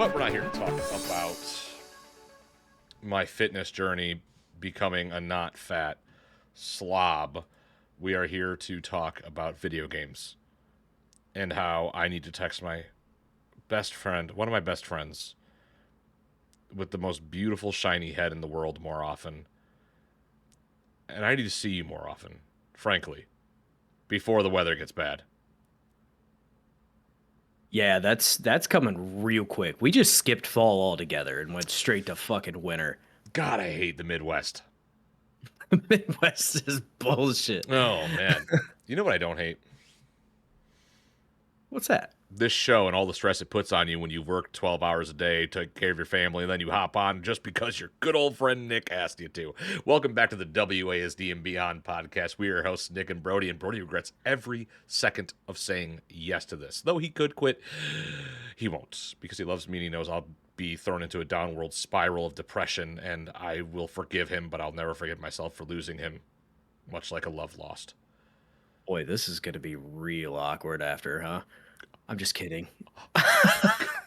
But we're not here to talk about my fitness journey becoming a not fat slob. We are here to talk about video games and how I need to text my best friend, one of my best friends, with the most beautiful shiny head in the world more often. And I need to see you more often, frankly, before the weather gets bad. Yeah, that's coming real quick. We just skipped fall altogether and went straight to fucking winter. God, I hate the Midwest. Midwest is bullshit. Oh, man. You know what I don't hate? What's that? This show and all the stress it puts on you when you work 12 hours a day, take care of your family, and then you hop on just because your good old friend Nick asked you to. Welcome back to the WASD and Beyond podcast. We are your hosts, Nick and Brody, and Brody regrets every second of saying yes to this. Though he could quit, he won't, because he loves me and he knows I'll be thrown into a downward spiral of depression, and I will forgive him, but I'll never forgive myself for losing him, much like a love lost. Boy, this is gonna be real awkward after, huh? I'm just kidding.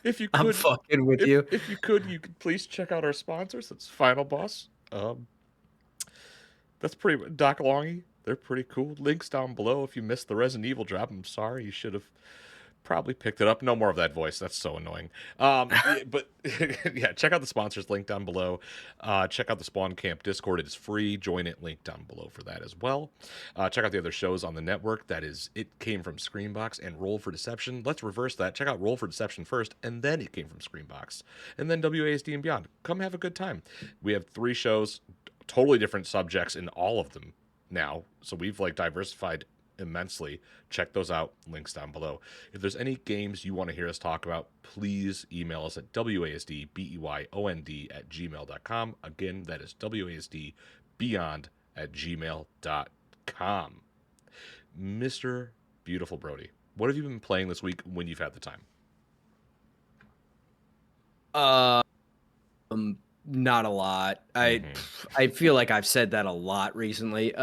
If you could, I'm fucking with you. If you could please check out our sponsors. That's Final Boss. That's pretty Doc Longy. They're pretty cool. Links down below. If you missed the Resident Evil drop, I'm sorry. You should have probably picked it up. No more of that voice. That's so annoying. But yeah, check out the sponsors. Link down below. Check out the Spawn Camp Discord. It is free. Join it. Link down below for that as well. Check out the other shows on the network. That is It Came from SCREAMBOX and Roll for Deception. Let's reverse that. Check out Roll for Deception first, and then It Came from SCREAMBOX, and then WASD and Beyond. Come have a good time. We have 3 shows, totally different subjects in all of them now. So we've diversified immensely. Check those out. Links down below. If there's any games you want to hear us talk about, please email us at wasdbeyond@gmail.com. Again, that is wasdbeyond@gmail.com. Mr. Beautiful Brody, what have you been playing this week when you've had the time? Not a lot. I feel like I've said that a lot recently.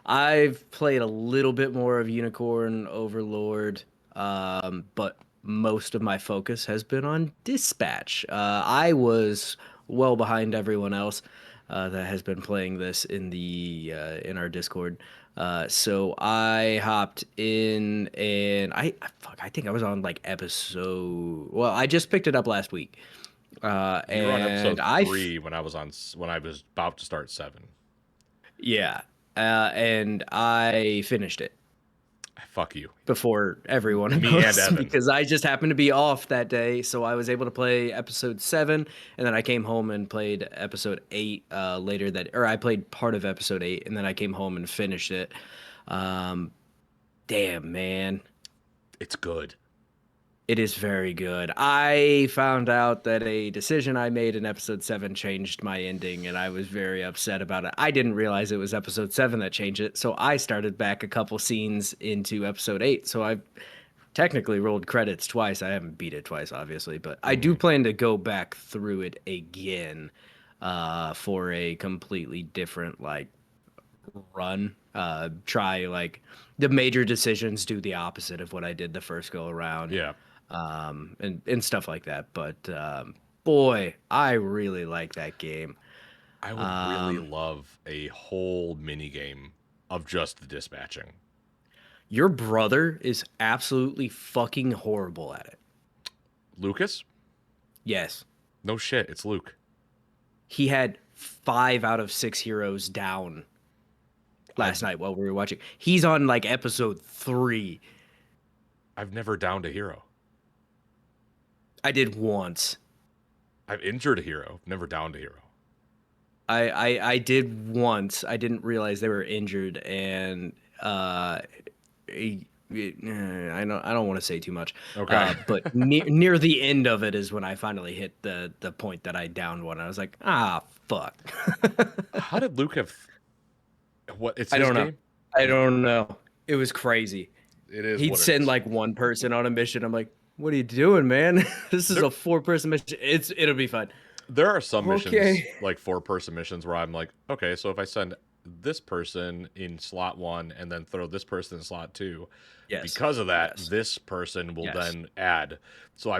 I've played a little bit more of Unicorn Overlord, but most of my focus has been on Dispatch. I was well behind everyone else that has been playing this in our Discord. So I hopped in and I think I was on episode. Well, I just picked it up last week. You were on episode 3 when I was about to start 7. Yeah, and I finished it. Fuck you. Before everyone Me else, and Evan. because I just happened to be off that day, so I was able to play episode 7, and then I came home and played episode 8 later or I played part of episode 8, and then I came home and finished it. Damn, man. It's good. It is very good. I found out that a decision I made in episode 7 changed my ending, and I was very upset about it. I didn't realize it was episode 7 that changed it, so I started back a couple scenes into episode 8. So I've technically rolled credits twice. I haven't beat it twice, obviously, but I do plan to go back through it again for a completely different run. Try the major decisions, do the opposite of what I did the first go around. Yeah. And stuff like that. But boy, I really like that game. I would really love a whole mini game of just the dispatching. Your brother is absolutely fucking horrible at it. Lucas? Yes. No shit, it's Luke. He had 5 out of 6 heroes down last night while we were watching. He's on episode 3. I've never downed a hero. I did once. I've injured a hero, never downed a hero. I did once. I didn't realize they were injured, and I don't want to say too much. Okay. But near the end of it is when I finally hit the point that I downed one. I was like, fuck. How did Luke have? What? It's his I don't know. game? I don't know. It was crazy. It is. He'd send one person on a mission. I'm like, what are you doing, man? This is a 4-person mission. It'll be fun. There are some missions, 4-person missions, where I'm like, okay, so if I send this person in slot 1 and then throw this person in slot 2, because of that, this person will then add. So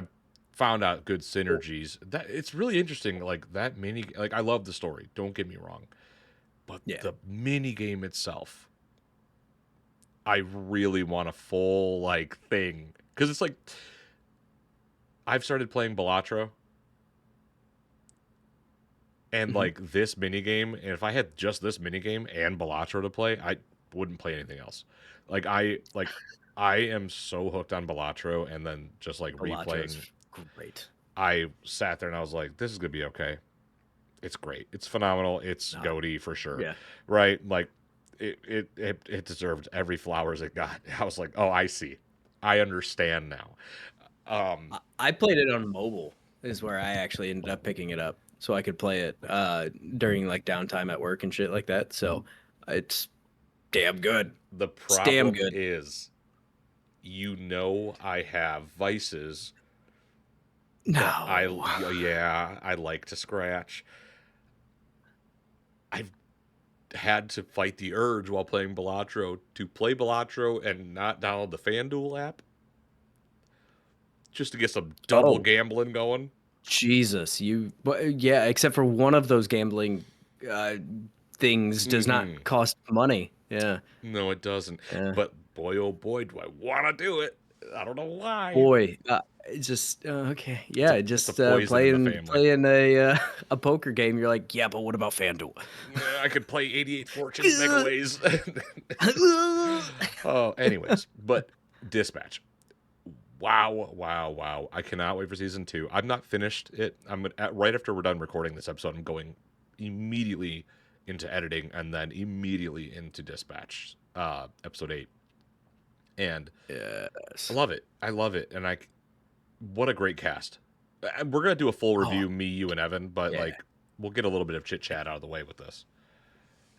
found out good synergies. That it's really interesting. Like that mini, like I love the story. Don't get me wrong, but Yeah. the mini game itself, I really want a full like thing because it's like I've started playing Balatro and Hmm. like this mini game, and if I had just this mini game and Balatro to play, I wouldn't play anything else. Like I am so hooked on Balatro, and then just like Elatra's replaying. great. I sat there and I was like, this is gonna be okay. It's great. It's phenomenal. It's No. goaty for sure. Yeah. Right? Like it deserved every flowers it got. I was like, oh, I see. I understand now. I played it on mobile is where I actually ended up picking it up so I could play it during like downtime at work and shit like that. So it's damn good. The It's damn problem good. is, I have vices that No. yeah, I like to scratch. I've had to fight the urge while playing Balatro to play Balatro and not download the FanDuel app just to get some double Oh, gambling going. Jesus. Yeah, except for one of those gambling uh, things does not Mm-hmm. cost money. Yeah. No, it doesn't. Yeah. But boy, oh boy, do I want to do it. I don't know why. Boy, it's just okay. It's a Yeah, it's a just poison in the playing family. playing a poker game. You're like, yeah, but what about FanDuel? I could play 88 Fortunes Megaways. Oh, anyways, but Dispatch. Wow, wow, wow. I cannot wait for season 2. I've not finished it. Right after we're done recording this episode, I'm going immediately into editing and then immediately into Dispatch, episode 8. And I Yes. love it. I love it. And what a great cast. We're going to do a full Oh, review, me, you, and Evan, but yeah. like, we'll get a little bit of chit chat out of the way with this.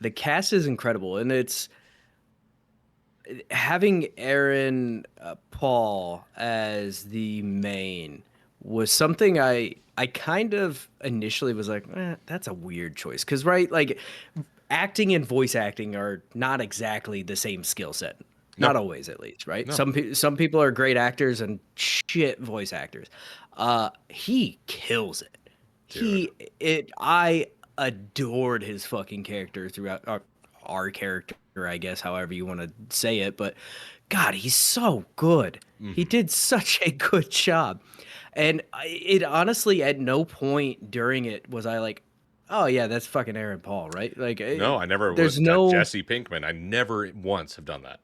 The cast is incredible, and it's having Aaron Paul as the main was something I kind of initially was like, that's a weird choice, because right, like acting and voice acting are not exactly the same skill set. No, Not always, at least, right? no, Some people are great actors and shit voice actors. He kills it. dude. I adored his fucking character throughout our character, I guess, however you want to say it. But God, he's so good. He Hmm. did such a good job. And it honestly, at no point during it was I like, oh yeah, that's fucking Aaron Paul, right? Like, No, I never there's was. That no Jesse Pinkman. I never once have done that.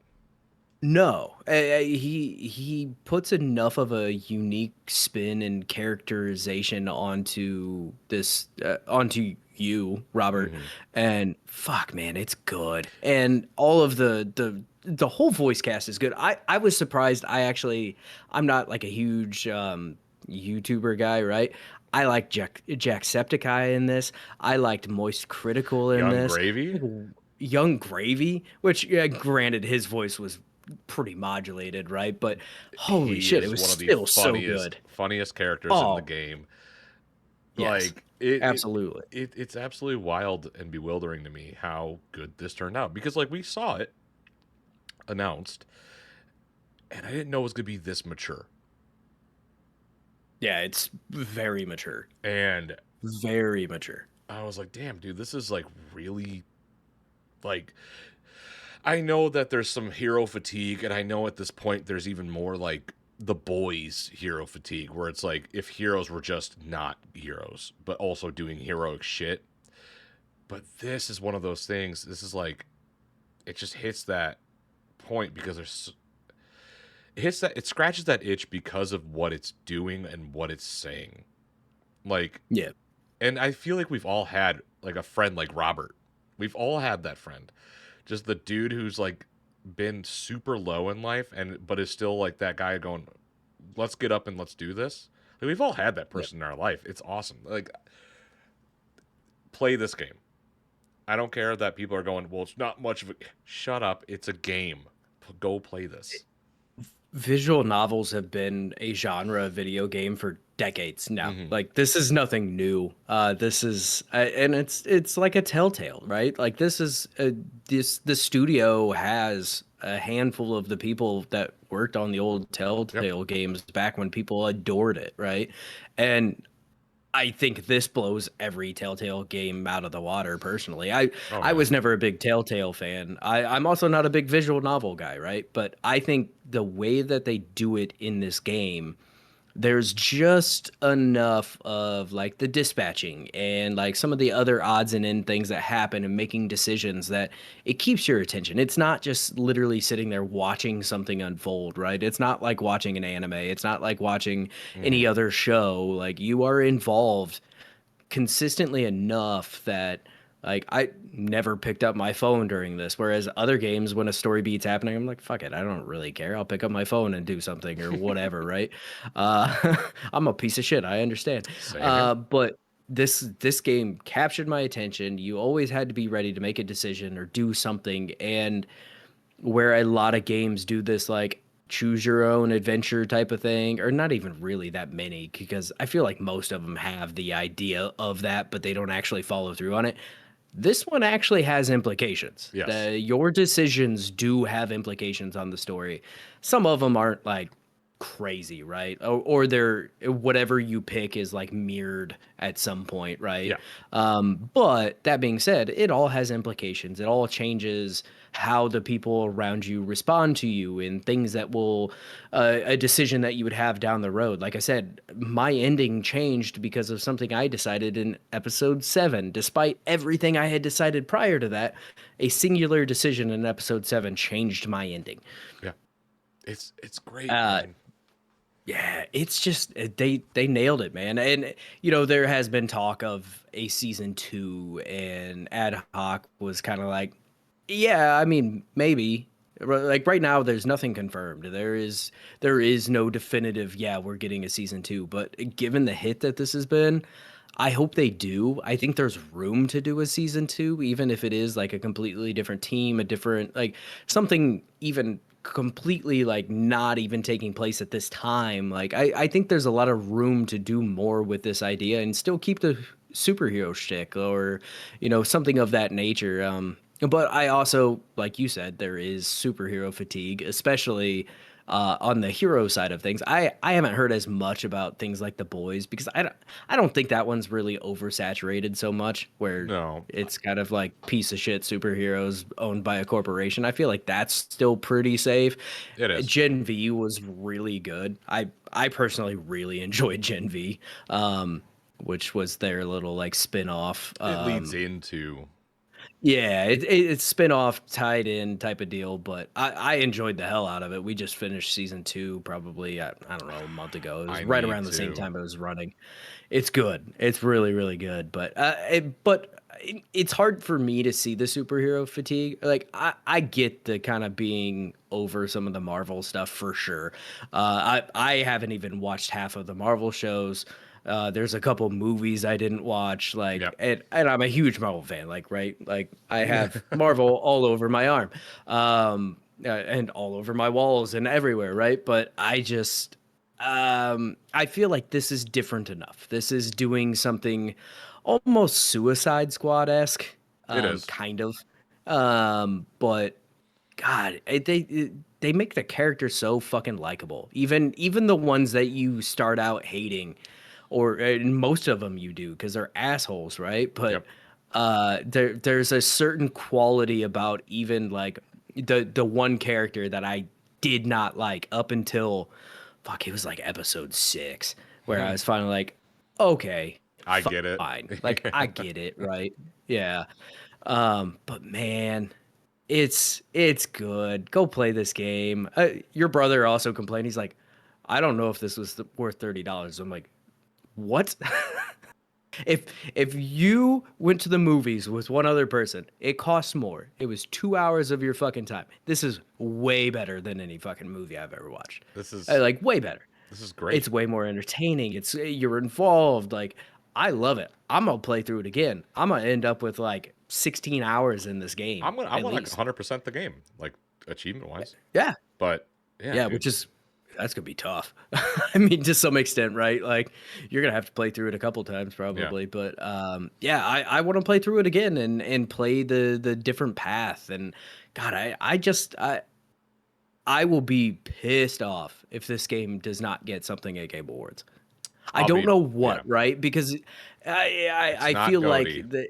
no. He puts enough of a unique spin and characterization onto you, Robert, Hmm. and fuck, man, it's good. And all of the whole voice cast is good. I was surprised. I'm not like a huge YouTuber guy, right? I like Jacksepticeye in this. I liked Moist Critical in Young this. Gravy. Young Gravy, which yeah, granted his voice was pretty modulated, right? But holy He shit, it is was one of the still so good. funniest characters in the Oh, game. yes. Like Absolutely. it's absolutely wild and bewildering to me how good this turned out because like we saw it announced and I didn't know it was gonna be this mature. Yeah, it's very mature. And Very mature. I was like, damn, dude, this is like really like I know that there's some hero fatigue, and I know at this point there's even more like the boys hero fatigue, where it's like if heroes were just not heroes, but also doing heroic shit. But this is one of those things. This is like it just hits that point because it scratches that itch because of what it's doing and what it's saying. Like, Yeah. and I feel like we've all had like a friend like Robert. We've all had that friend. Just the dude who's like been super low in life and but is still like that guy going, let's get up and let's do this. Like, we've all had that Yeah. person in our life. It's awesome. Like play this game. I don't care that people are going, well, it's not much of a shut up. It's a game. Go play this. Visual novels have been a genre of video game for decades now. Hmm. Like this is nothing new. This is and it's like a telltale, right? Like this is this the studio has a handful of the people that worked on the old Yep. Telltale games back when people adored it, right? And I think this blows every Telltale game out of the water. Personally, Oh I yeah. was never a big Telltale fan. I'm also not a big visual novel guy, right? But I think the way that they do it in this game, there's just enough of like the dispatching and like some of the other odds and end things that happen and making decisions that it keeps your attention. It's not just literally sitting there watching something unfold, right? It's not like watching an anime. It's not like watching Hmm. any other show. Like you are involved consistently enough that like I never picked up my phone during this. Whereas other games, when a story beat's happening, I'm like, fuck it, I don't really care. I'll pick up my phone and do something or whatever, right? I'm a piece of shit. I understand. Same here. But this game captured my attention. You always had to be ready to make a decision or do something, and where a lot of games do this like choose your own adventure type of thing, or not even really that many, because I feel like most of them have the idea of that, but they don't actually follow through on it. This one actually has implications. Yes. Your decisions do have implications on the story. Some of them aren't like crazy, right? Or they're whatever you pick is like mirrored at some point, right? Yeah. But that being said, it all has implications. It all changes how the people around you respond to you and things that will a decision that you would have down the road. Like I said, my ending changed because of something I decided in episode 7. Despite everything I had decided prior to that, a singular decision in episode 7 changed my ending. Yeah. It's great, Uh, man. Yeah, it's just they nailed it, man. And you know, there has been talk of a season 2, and Ad Hoc was kind of like, yeah, I mean, maybe. Like right now there's nothing confirmed. There is no definitive, yeah, we're getting a season 2, but given the hit that this has been, I hope they do. I think there's room to do a season 2, even if it is like a completely different team, a different like something even completely like not even taking place at this time. Like I think there's a lot of room to do more with this idea and still keep the superhero shtick or, you know, something of that nature. But I also, like you said, there is superhero fatigue, especially on the hero side of things. I haven't heard as much about things like The Boys because I don't think that one's really oversaturated so much where No, it's kind of like piece of shit superheroes owned by a corporation. I feel like that's still pretty safe. it is. Gen V was really good. I personally really enjoyed Gen V, which was their little like spin-off. It leads into. Yeah, it's spin-off tied in type of deal, but I enjoyed the hell out of it. We just finished season 2 probably I don't know, a month ago. It was I right need around the same to. time it was running. It's good. It's really, really good. It's hard for me to see the superhero fatigue. Like I get the kind of being over some of the Marvel stuff for sure. I haven't even watched half of the Marvel shows. There's a couple movies I didn't watch, like, Yep. and I'm a huge Marvel fan, like, right? Like, I have Marvel all over my arm, and all over my walls and everywhere, right? But I feel like this is different enough. This is doing something almost Suicide Squad esque, It is. kind of. But God, they make the characters so fucking likable. Even the ones that you start out hating, or and most of them you do because they're assholes, right? But Yep. there's a certain quality about even like the one character that I did not like up until fuck, it was like episode 6 where I was finally like, okay, I get it. fine, like I get it, right? Yeah. But man, it's good. Go play this game. Your brother also complained. He's like, I don't know if this was worth $30. I'm like, what? if if you went to the movies with one other person, it costs more. It was 2 hours of your fucking time. This is way better than any fucking movie I've ever watched. This is Like way better. this is great. It's way more entertaining. It's you're involved. Like I love it. I'm gonna play through it again. I'm gonna end up with like 16 hours in this game I at want like least. 100% the game, like achievement wise. Yeah, But yeah, yeah, dude. which is that's gonna be tough. I mean, to some extent, right? Like you're gonna have to play through it a couple times Yeah. probably, but yeah, I want to play through it again and play the different path. And God, I will be pissed off if this game does not get something at Game Awards. I I'll don't be know yeah. what, right? Because It's I not feel like Goaty.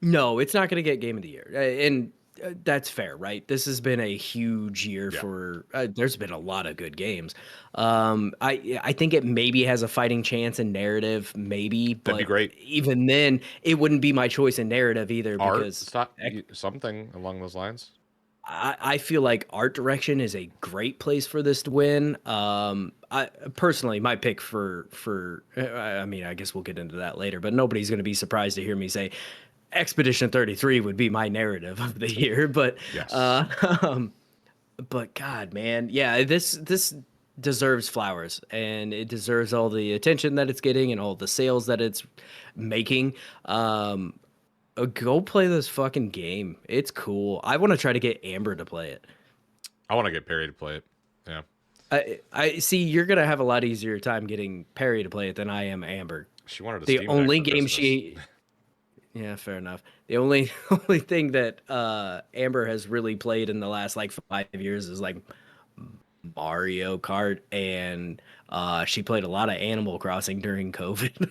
no, it's not going to get Game of the Year, and that's fair, right? This has been a huge year Yeah, for. There's been a lot of good games. I think it maybe has a fighting chance in narrative, maybe, that'd be but great. even then, it wouldn't be my choice in narrative either Art, because stop something along those lines. I feel like art direction is a great place for this to win. I personally, my pick for I mean, I guess we'll get into that later, but nobody's going to be surprised to hear me say Expedition 33 would be my narrative of the year. Yes. Um, but God, man, yeah, this deserves flowers, and it deserves all the attention that it's getting and all the sales that it's making. Um, go play this fucking game. It's cool. I want to try to get Amber to play it. I want to get Perry to play it. Yeah. I see you're gonna have a lot easier time getting Perry to play it than I am Amber. She wanted a The Steam Deck only for game Christmas. she Yeah, fair enough. The only only thing that Amber has really played in the last like 5 years is like Mario Kart, and she played a lot of Animal Crossing during Yeah. COVID,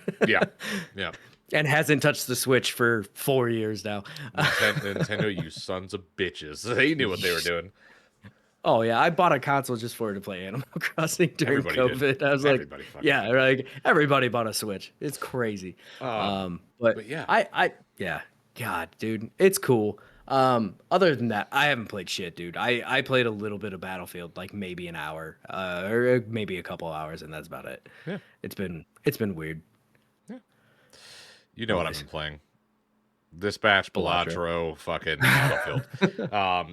Yeah. and hasn't touched the Switch for 4 years now. Nintendo, you sons of bitches. They knew what they were doing. Oh yeah, I bought a console just for her to play Animal Crossing during Everybody did. COVID. I was like, Everybody fucking yeah, did. like everybody bought a Switch. It's crazy. Um, But but yeah, yeah, God, dude, it's cool. Other than that, I haven't played shit, dude. I played a little bit of Battlefield, like maybe an hour, or maybe a couple hours, and that's about it. yeah, It's been weird. yeah. You know what I've Always been playing. Dispatch, Balatro. Balatro, fucking Battlefield.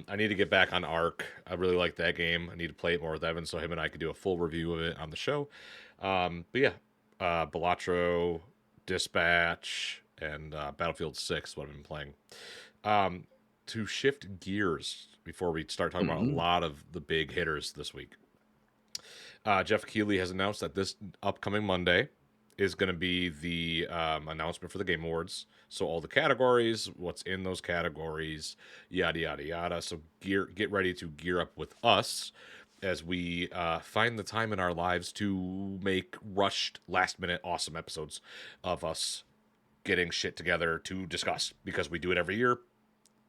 I need to get back on Ark. I really like that game. I need to play it more with Evan so him and I could do a full review of it on the show. But yeah, Balatro, Dispatch, and Battlefield 6 is what I've been playing. Um, to shift gears before we start talking about a Mhm. lot of the big hitters this week, Jeff Keighley has announced that this upcoming Monday is going to be the announcement for the Game Awards. So all the categories, what's in those categories, yada yada yada. So get ready to gear up with us as we find the time in our lives to make rushed, last minute, awesome episodes of us getting shit together to discuss because we do it every year.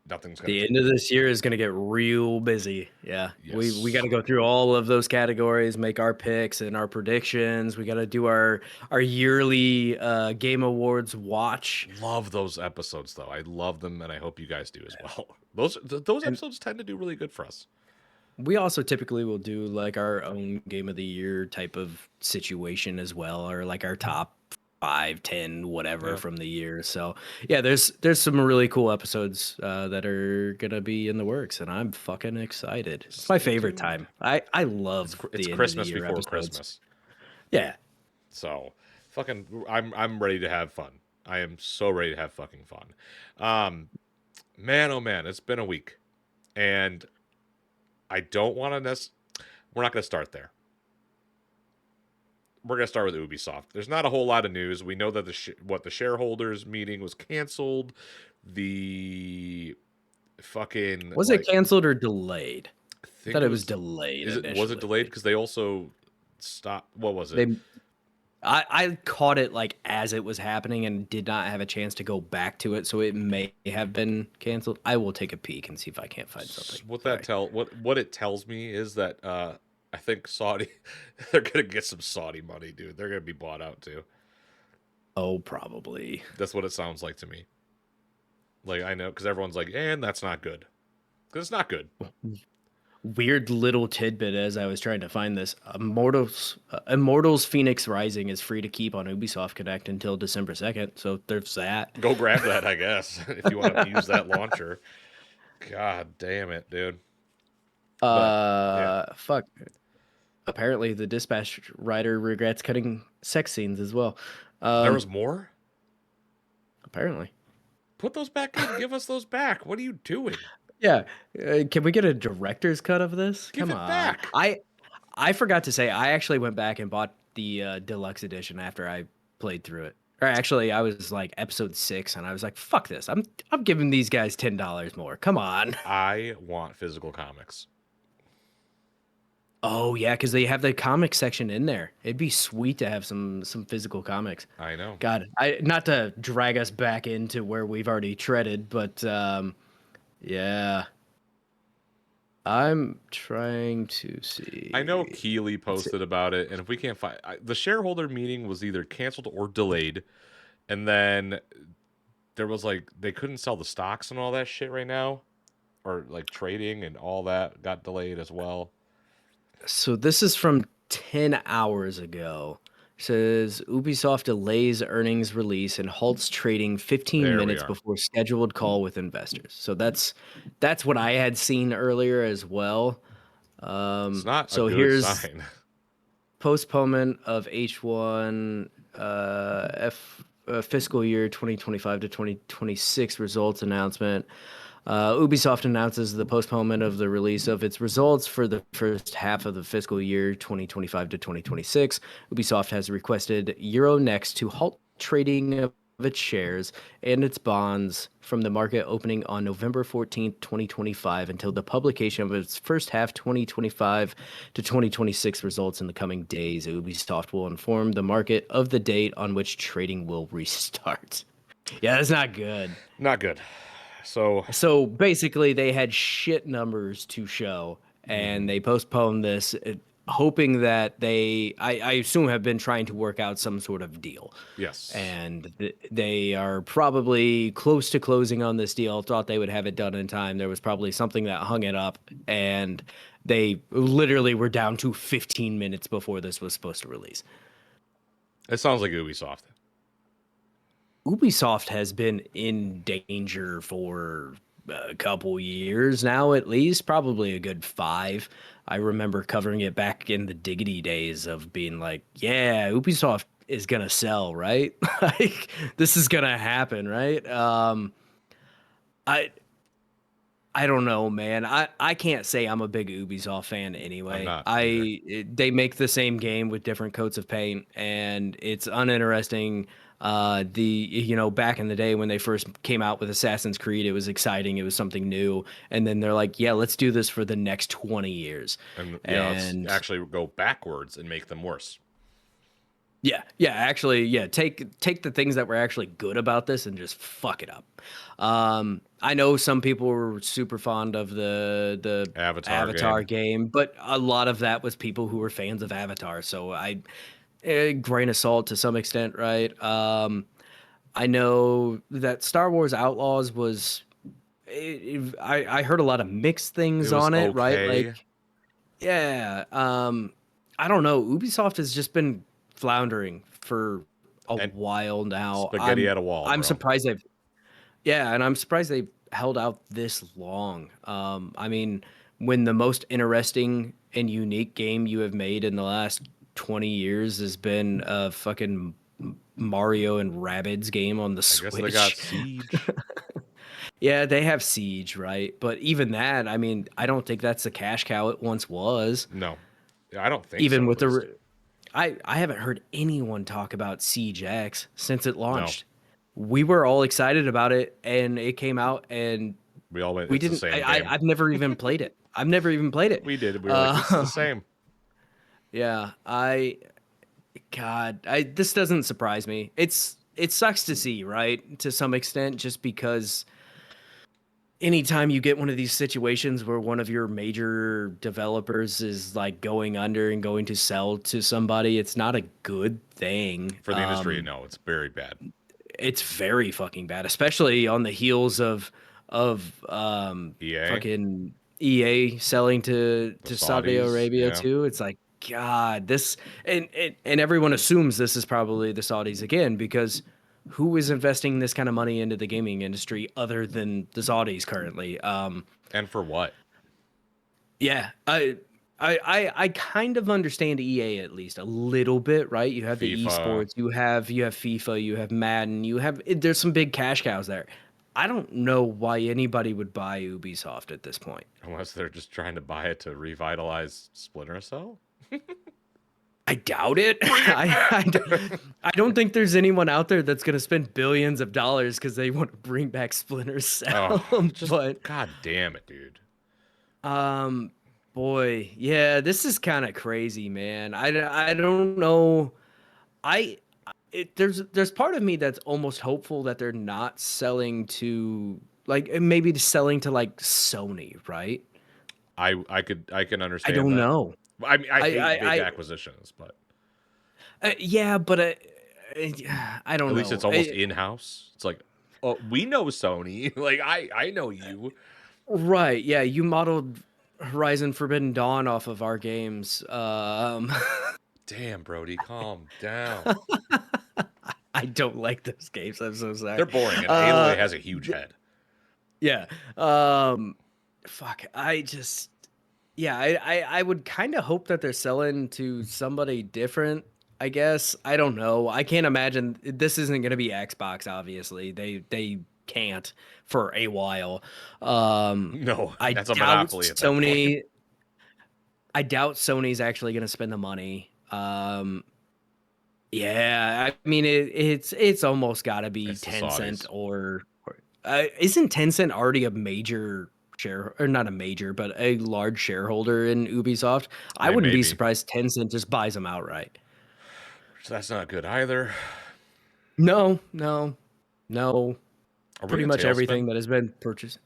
Nothing's gonna The change. end of this year is going to get real busy. Yeah. We got Yes. to go through all of those categories, make our picks and our predictions. We got to do our yearly game awards watch. Love those episodes though. I love them, and I hope you guys do as well. Those And episodes tend to do really good for us. we also typically will do like our own game of the year type of situation as well, or like our top 5, 10, whatever Yeah, from the year. So yeah, there's some really cool episodes that are gonna be in the works, and I'm fucking excited. It's my stay favorite tuned. time. I love It's the end of the Christmas year before episodes. Christmas, Yeah. so fucking I'm ready to have fun. I am so ready to have fucking fun. Um, man, oh man, it's been a week, and I don't want to. We're not going to start there. We're going to start with Ubisoft. There's not a whole lot of news. We know that the shareholders meeting was canceled. The fucking Was it like canceled or delayed? I I think thought it it was was delayed is it was it initially. delayed because they also stopped what was it? They I caught it like as it was happening and did not have a chance to go back to it, so it may have been canceled. I will take a peek and see if I can't find something. Sorry. What it tells me is that I think Saudi they're gonna get some Saudi money, dude. They're gonna be bought out too. Oh, probably. That's what it sounds like to me. Like I know because everyone's like, and that's not good because it's not good. Weird little tidbit as I was trying to find this. Immortals Phoenix Rising is free to keep on Ubisoft Connect until December 2nd, so there's that. Go grab that, I guess, if you want to use that launcher. God damn it, dude. But yeah, Fuck. Apparently the dispatch writer regrets cutting sex scenes as well. there was Um, more. apparently. Put those back in. Give us those back. What are you doing? Yeah. Can we get a director's cut of this? Give Come it on. back. I forgot to say I actually went back and bought the deluxe edition after I played through it. Or actually, I was like episode 6, and I was like, "Fuck this! I'm giving these guys $10 more. Come on." I want physical comics. Oh yeah, because they have the comic section in there. It'd be sweet to have some physical comics. I know. God, I not to drag us back into where we've already treaded, but yeah, I'm trying to I know see. Keeley Let's see. posted about it, and if we can't find the shareholder meeting was either canceled or delayed, and then there was like they couldn't sell the stocks and all that shit right now, or like trading and all that got delayed as well. So this is from 10 hours ago. Says Ubisoft delays earnings release and halts trading 15 There we minutes are. before scheduled call with investors. So that's what I had seen earlier as well. It's not a So good here's sign. postponement of H1 fiscal year 2025 to 2026 results announcement. Ubisoft announces the postponement of the release of its results for the first half of the fiscal year 2025 to 2026. Ubisoft has requested Euronext to halt trading of its shares and its bonds from the market opening on November 14th, 2025 until the publication of its first half 2025 to 2026 results in the coming days. Ubisoft will inform the market of the date on which trading will restart. Yeah, that's not good. Not good. So, So basically, they had shit numbers to show, and mhm. they postponed this, hoping that I assume, have been trying to work out some sort of deal. Yes. And they are probably close to closing on this deal. Thought they would have it done in time. There was probably something that hung it up, and they literally were down to 15 minutes before this was supposed to release. It sounds like Ubisoft. Ubisoft has been in danger for a couple years now, at least, probably a good 5. I remember covering it back in the Diggity days of being like, yeah, Ubisoft is gonna sell, right? Like this is gonna happen, right? I I don't know, man. I can't say I'm a big Ubisoft fan I'm anyway. not either. They make the same game with different coats of paint, and it's uninteresting. Back in the day when they first came out with Assassin's Creed, it was exciting. It was something new, and then they're like, "Yeah, let's do this for the next 20 years." And yeah, let's And actually go backwards and make them worse. yeah, actually, yeah, take the things that were actually good about this and just fuck it up. I know some people were super fond of the Avatar Avatar game. game, but a lot of that was people who were fans of Avatar. So grain of salt to some extent, right? I know that Star Wars Outlaws was. I heard a lot of mixed It things was on it, right? Like, okay. yeah. I don't know. Ubisoft has just been floundering for a And while now. spaghetti at a wall, I'm bro. surprised they've yeah, and I'm surprised they've held out this long. I mean, when the most interesting and unique game you have made in the last 20 years has been a fucking Mario and Rabbids game on the I guess they got Switch. Siege. Yeah, they have Siege, right? But even that, I mean, I don't think that's the cash cow it once was. No, I don't think Even so. At with least I haven't heard anyone talk about Siege X since it no. launched. We were all excited about it, and it came out, and We all went. we It's the didn't. same game. I've never even played it. I've never even played it. We did. We were like, this is the Uh, same. yeah, this doesn't surprise me. It sucks to see, right? To some extent, just because anytime you get one of these situations where one of your major developers is like going under and going to sell to somebody, it's not a good thing. For the industry, no, it's very bad. It's very fucking bad, especially on the heels of EA, fucking EA selling the to Saudi Saudis, Arabia yeah. too. It's like God, this and everyone assumes this is probably the Saudis again because who is investing this kind of money into the gaming industry other than the Saudis currently? And for what? Yeah, I kind of understand EA at least a little bit, right? You have the FIFA, esports, you have FIFA, you have Madden, there's some big cash cows there. I don't know why anybody would buy Ubisoft at this point. unless they're just trying to buy it to revitalize Splinter Cell. I doubt it. Bring it back. I don't think there's anyone out there that's going to spend billions of dollars because they want to bring back Splinter Oh, Cell. just But god damn it, dude. um, boy, yeah, this is kind of crazy, man. I don't know. I there's part of me that's almost hopeful that they're not selling to like maybe selling to like Sony, right? I can I understand don't that. know. I mean, I hate big I acquisitions, but yeah, but I don't at least know. it's almost in house. It's like, oh, we know Sony. Like I know you. Right, yeah, you modeled Horizon Forbidden Dawn off of our games. Damn, Brody, calm down. I don't like those games. I'm so sorry. They're boring, and Aloy Uh, has a huge head. yeah. Um, fuck. Yeah. I would kind of hope that they're selling to somebody different. I guess. I don't know. I can't imagine this isn't going to be Xbox. Obviously, they can't for a while. No, I that's a doubt monopoly at that point. Sony. I doubt Sony's actually going to spend the money. Yeah, I mean it's almost got to be It's the Tencent Saudis. or isn't Tencent already a major share or not a major but a large shareholder in Ubisoft? I They wouldn't may be be. surprised Tencent just buys them outright. So that's not good either. No, no, no. Are we in Pretty a much tailspin? everything that has been purchased.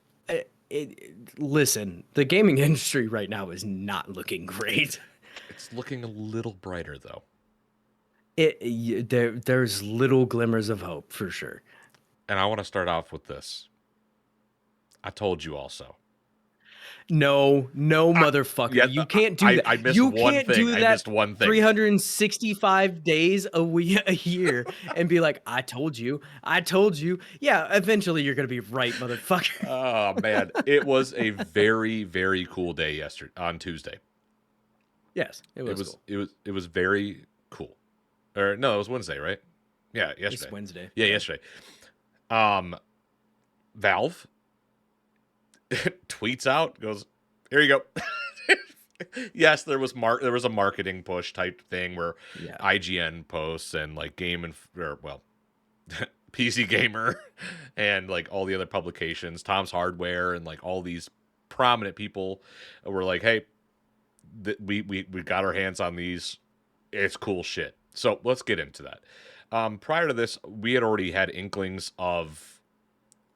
Listen, the gaming industry right now is not looking great. It's looking a little brighter though. There's little glimmers of hope for sure. And I want to start off with this. I told you also. No, no, I, motherfucker. yeah, You can't do that. I missed You one can't thing. do I that missed one thing. 365 days a year and be like, I told you. I told you. Yeah, eventually you're going to be right, motherfucker. Oh man, it was a very very cool day yesterday on Tuesday. Yes, it was cool. It was very cool. Or no, it was Wednesday, right? Yeah, It's yesterday. Wednesday. Yeah, Yeah. yesterday. Um, Valve tweets out, goes, "Here you go." Yes, there was a marketing push type thing where Yeah. IGN posts and like Game and or well, PC Gamer and like all the other publications, Tom's Hardware and like all these prominent people were like, "Hey, we got our hands on these. It's cool shit." So let's get into that. Prior to this, we had already had inklings of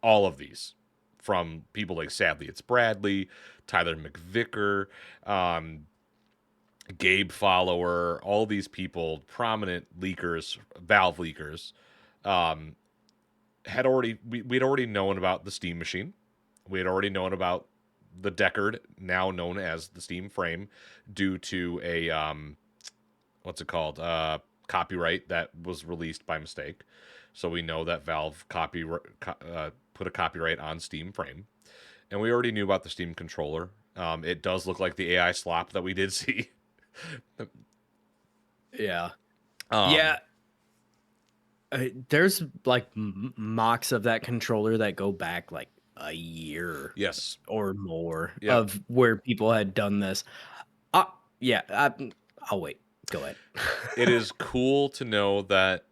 all of these from people like Sadly It's Bradley, Tyler McVicker, um, Gabe Follower, all these people, prominent leakers, Valve leakers, um, we'd already known about the Steam machine. We had already known about the Deckard, now known as the Steam frame, due to a what's it called? Copyright that was released by mistake. So we know that Valve put a copyright on Steam frame, and we already knew about the Steam controller. It does look like the AI slop that we did see. Yeah. um, Yeah. There's like mocks of that controller that go back like a year yes, or more yeah, of where people had done this. Uh, yeah, I'll wait. Go ahead. it is cool to know that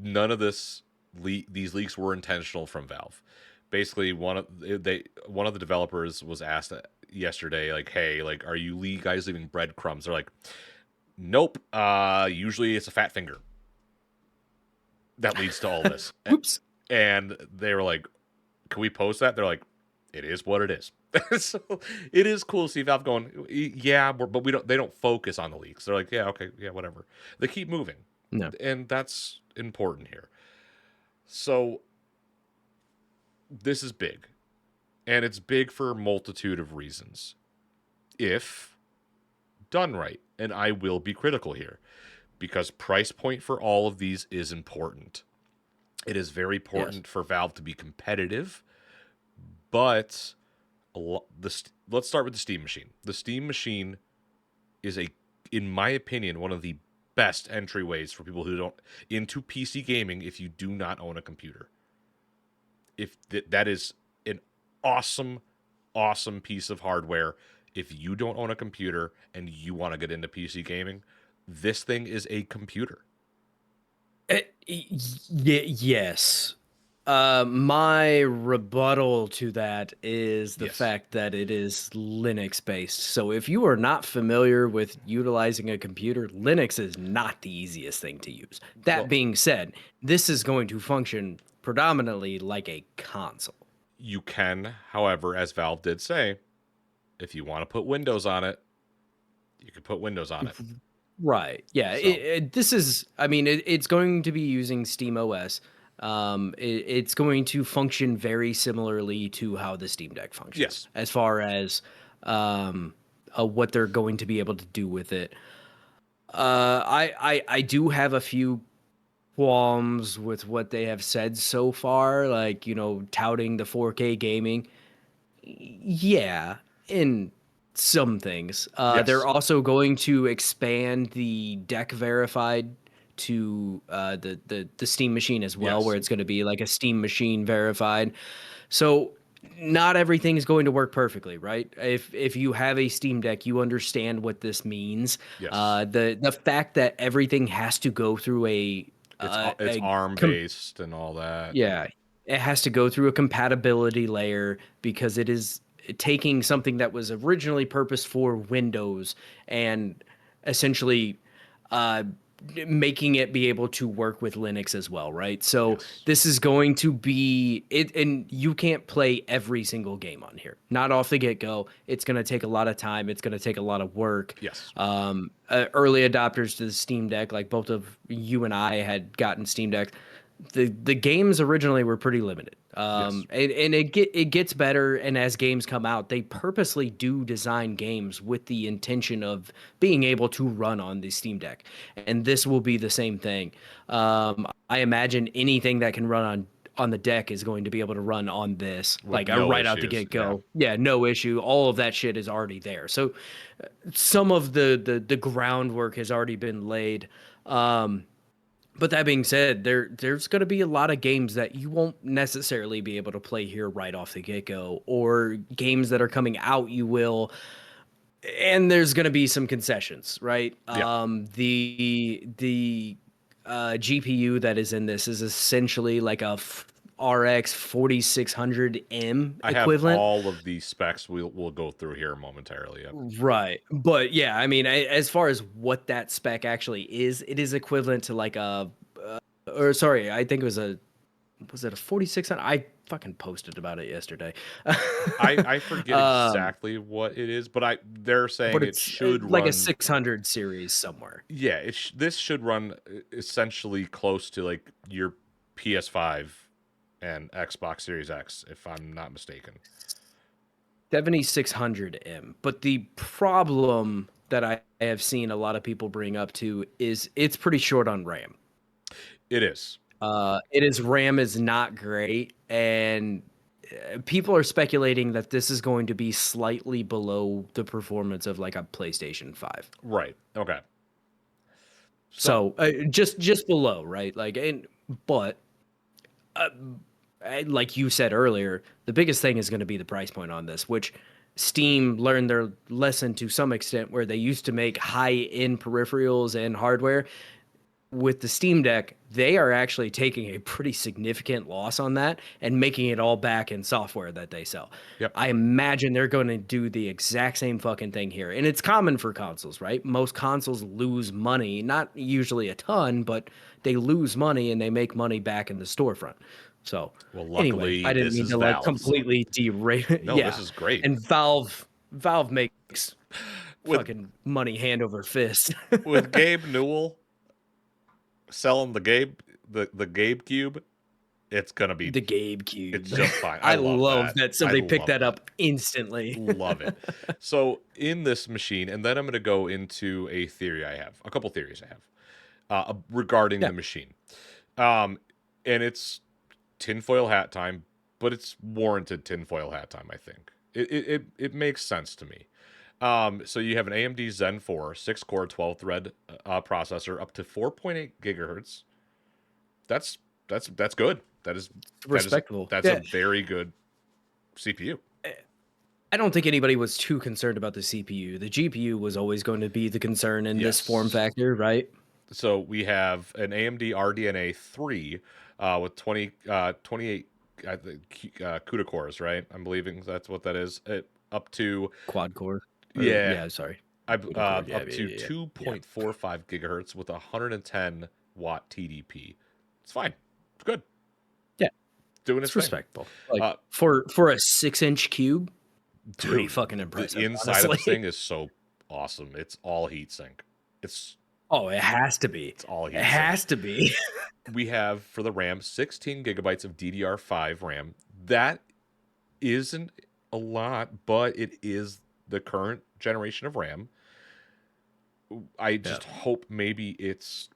none of these leaks were intentional from Valve. Basically, one of the developers was asked yesterday, like, "Hey, like, are you guys leaving breadcrumbs?" They're like, "Nope. Usually it's a fat finger that leads to all this." Oops. And they were like, "Can we post that?" They're like, "It is what it is." So it is cool to see Valve going, "Yeah, but we don't." They don't focus on the leaks. They're like, "Yeah, okay, yeah, whatever." They keep moving, No. and that's important here. So this is big, and it's big for a multitude of reasons. If done right, and I will be critical here, because price point for all of these is important. It is very Yes. important for Valve to be competitive, but let's start with the Steam machine. The Steam machine is in my opinion, one of the best entryways for people who don't into PC gaming if you do not own a computer. If that is an awesome, awesome piece of hardware. If you don't own a computer and you want to get into PC gaming, this thing is a computer. Yes. My rebuttal to that is the Yes. fact that it is Linux based. So if you are not familiar with utilizing a computer, Linux is not the easiest thing to use. That Well, being said, this is going to function predominantly like a console. you can, however, as Valve did say, if you want to put Windows on it, you can put Windows on it. Right. Yeah. So, This is, I mean, it's going to be using Steam OS. It's going to function very similarly to how the Steam Deck functions, yes. as far as um, what they're going to be able to do with it. I do have a few qualms with what they have said so far, like touting the 4K gaming. Yeah, in some things. They're Yes. also going to expand the deck verified to the Steam machine as well, where Yes. it's going to be like a Steam machine verified. So not everything is going to work perfectly, right? If you have a Steam Deck, you understand what this means. Yes. The fact that everything has to go through It's a ARM based and all that. yeah, it has to go through a compatibility layer because it is taking something that was originally purposed for Windows and essentially uh, making it be able to work with Linux as well, right? So Yes. this is going to be it, and you can't play every single game on here. Not off the get go. It's going to take a lot of time. It's going to take a lot of work. Yes. Early adopters to the Steam Deck, like both of you and I had gotten Steam Deck, the games originally were pretty limited. Yes. And it gets better, and as games come out, they purposely do design games with the intention of being able to run on the Steam Deck, and this will be the same thing. I imagine anything that can run on the deck is going to be able to run on this, With like no right out the issues. get Yeah. go. Yeah, no issue. All of that shit is already there. So some of the groundwork has already been laid. But that being said, there's going to be a lot of games that you won't necessarily be able to play here right off the get go, or games that are coming out you will, and there's going to be some concessions, right? Yeah. The GPU that is in this is essentially like a RX 4600M I have equivalent. all of these specs we'll go through here momentarily. Yep. Right. But yeah, I mean, as far as what that spec actually is, it is equivalent to like or sorry, I think it was it a 4600? I fucking posted about it yesterday. I forget um, exactly what it is, but they're saying but it it's should like a run. 600 series somewhere. Yeah, this should run essentially close to like your PS5 and Xbox Series X, if I'm not mistaken. 7600M. But the problem that I have seen a lot of people bring up too is it's pretty short on RAM. It is. It is RAM is not great, and people are speculating that this is going to be slightly below the performance of like a PlayStation 5. Right. Okay. So, So just below, right? Like, and but like you said earlier, the biggest thing is going to be the price point on this, which Steam learned their lesson to some extent, where they used to make high end peripherals and hardware. With the Steam Deck, they are actually taking a pretty significant loss on that and making it all back in software that they sell. yep. I imagine they're going to do the exact same fucking thing here. And it's common for consoles, right? Most consoles lose money, not usually a ton, but they lose money and they make money back in the storefront. So, Well, anyway, luckily I didn't this mean is to like Valve, so completely derail. no, this Yeah. is great. And Valve makes With fucking money hand over fist. with Gabe Newell selling the Gabe Cube, it's gonna be The it's GabeCube. just fine. I I love love that. that I somebody picked love that that. up instantly. Love it. So in this machine, and then I'm going to go into a theory I have, a couple theories I have regarding Yeah. the machine. Um, and it's tinfoil hat time, but it's warranted tinfoil hat time. I think it makes sense to me. So you have an AMD Zen 4 6-core 12-thread processor up to 4.8 gigahertz. That's that's good. That is Respectable. that's a Yeah. very good CPU. I don't think anybody was too concerned about the CPU. The GPU was always going to be the concern in this form Yes. factor, right? So we have an AMD RDNA 3 with 28 I think, CUDA cores, right? I'm believing that's what that is. Up to, Quad core, or yeah, yeah, sorry, I CUDA core. Yeah, up yeah, to yeah, yeah. 2.45 gigahertz with 110 watt TDP. It's fine. It's good. Yeah, Doing its it's thing. respectable. Like Uh, for a 6-inch cube, pretty dude, fucking the impressive, inside of this honestly. thing is so awesome. It's all heatsink. It's Oh, it has to be. it's all It heatsink. has to be. We have for the RAM 16 gigabytes of DDR5 RAM. That isn't a lot, but it is the current generation of RAM. I Yeah. just hope maybe it's.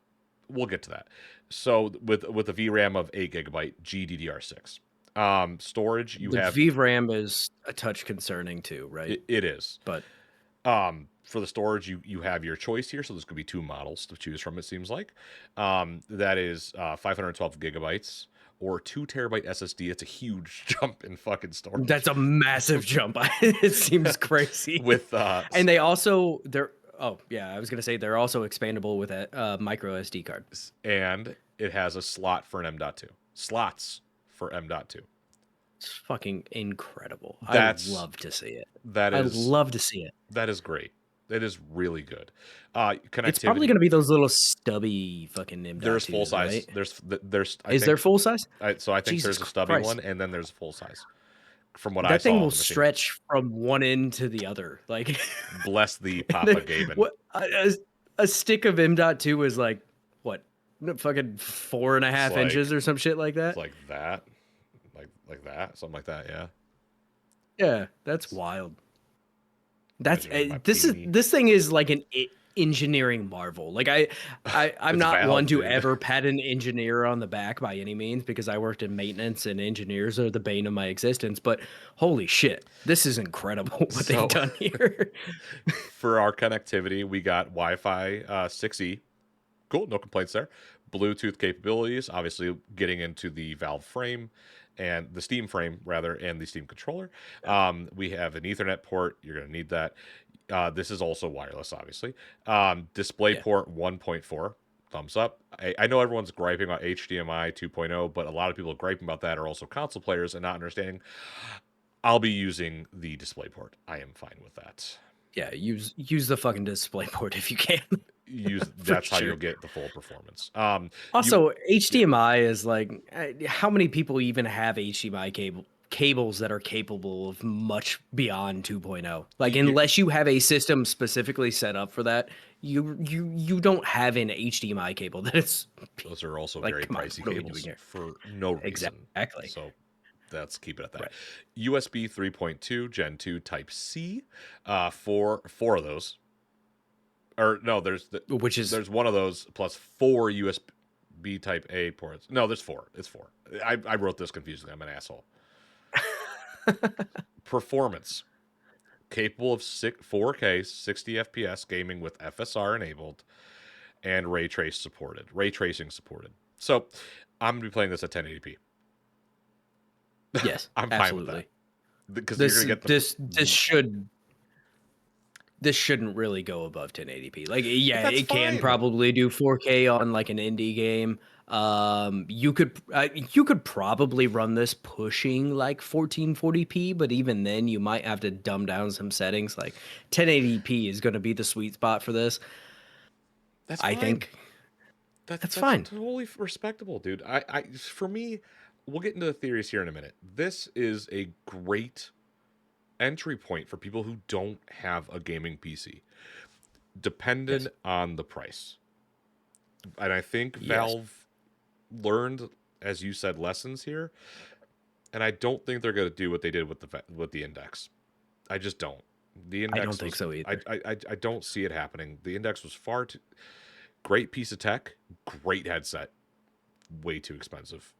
We'll get to that. So with a VRAM of 8 gigabyte GDDR6, storage you The have. VRAM is a touch concerning too, right? It is. But For the storage, you have your choice here. So there's going to be two models to choose from. It seems like that is 512 gigabytes or 2 terabyte SSD. It's a huge jump in fucking storage. that's a massive jump. It seems crazy. With And they're oh yeah, I was gonna say they're also expandable with a micro SD card. and it has a slot for an M.2. Slots for M.2. It's fucking incredible. I That's love to see it. that I is love to see it. that is great. It is really good. It's probably Connectivity. gonna be those little stubby fucking There's full M.2s, size. right? There's I Is there think full size? so I think Jesus there's a stubby Christ. one and then there's a full size. From what I That thing saw on will the machine. stretch from one end to the other. Like Bless the and Papa then Gaben. what a stick of M.2 is like what? Fucking four and a It's half inches or some shit like that. like that, like that, something like that. Yeah. Yeah, that's wild. That's Measuring my this is peenie. this thing is like an engineering marvel. Like I'm It's not one Valve, to dude. ever pat an engineer on the back by any means because I worked in maintenance and engineers are the bane of my existence. But holy shit, this is incredible what they've So done here. for our connectivity, we got Wi-Fi 6E. Cool, no complaints there. Bluetooth capabilities, obviously getting into the Valve frame and the Steam frame rather, and the Steam controller. We have an Ethernet port. You're going to need that. This is also wireless, obviously. Yeah, DisplayPort 1.4. Thumbs up. I know everyone's griping about HDMI 2.0, but a lot of people griping about that are also console players and not understanding. I'll be using the DisplayPort. I am fine with that. yeah. Use the fucking display port if you can, Use for That's how sure. you'll get the full performance. You Also, Yeah. HDMI is like how many people even have HDMI cables that are capable of much beyond 2.0? Like You, unless you have a system specifically set up for that, you don't have an HDMI cable that is those are also like very come on, pricey what are we doing cables here? for no reason. Exactly. So let's keep it at that. Right. USB 3.2 Gen 2 Type C, four of those. Or no, Which is there's one of those plus four USB Type A ports. No, there's four. It's four. I wrote this confusingly. I'm an asshole. Performance capable of 4K 60 FPS gaming with FSR enabled and ray tracing supported. So I'm gonna be playing this at 1080p. yes, I'm fine with that absolutely. because you're This gonna get the. this this should this shouldn't really go above 1080p. Like, But yeah, that's it can fine. probably do 4K on like an indie game. You could probably run this pushing like 1440p, but even then, you might have to dumb down some settings. Like 1080p is going to be the sweet spot for this. That's I fine. think That's that's that's fine. totally respectable, dude. For me, we'll get into the theories here in a minute. This is a great entry point for people who don't have a gaming PC, dependent Yes, on the price. And I think yes. Valve learned, as you said, lessons here. And I don't think they're going to do what they did with the Index. I just don't. The I don't Index think was. so either. I don't see it happening. The Index was far too great piece of tech, great headset, way too expensive.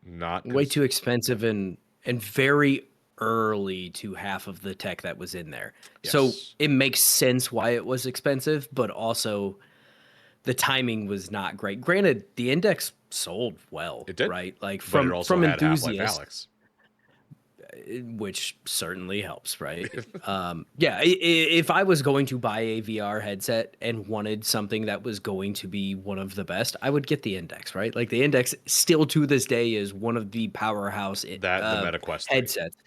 Not Way cons- too expensive and very early to half of the tech that was in there. So Yes, it makes sense why it was expensive, but also the timing was not great. Granted, the index sold well, it did, right? Like but it also from had Half Life enthusiasts. Alex. which certainly helps, right? Yeah, if I was going to buy a VR headset and wanted something that was going to be one of the best, I would get the Index, right? Like the Index still to this day is one of the powerhouse That the MetaQuest 3. headsets.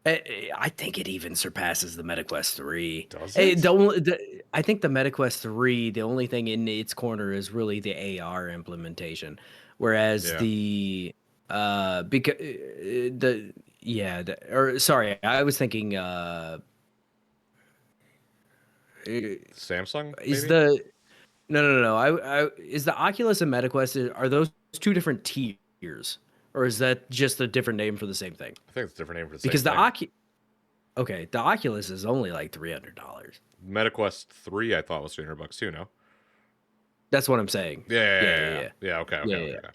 I think it even surpasses the MetaQuest 3. Does it? I think the MetaQuest 3, the only thing in its corner is really the AR implementation, whereas Yeah. because the yeah, or sorry, I was thinking Samsung, is maybe? the no. I is the Oculus and MetaQuest, are those two different tiers, or is that just a different name for the same thing? I think it's a different name for the same Because the thing. okay, the Oculus is only like $300. MetaQuest 3, I thought was $300 too, no? That's what I'm saying. Yeah, yeah, Yeah, yeah, yeah, yeah. yeah. Yeah, okay, Yeah, okay, yeah, okay, yeah. okay.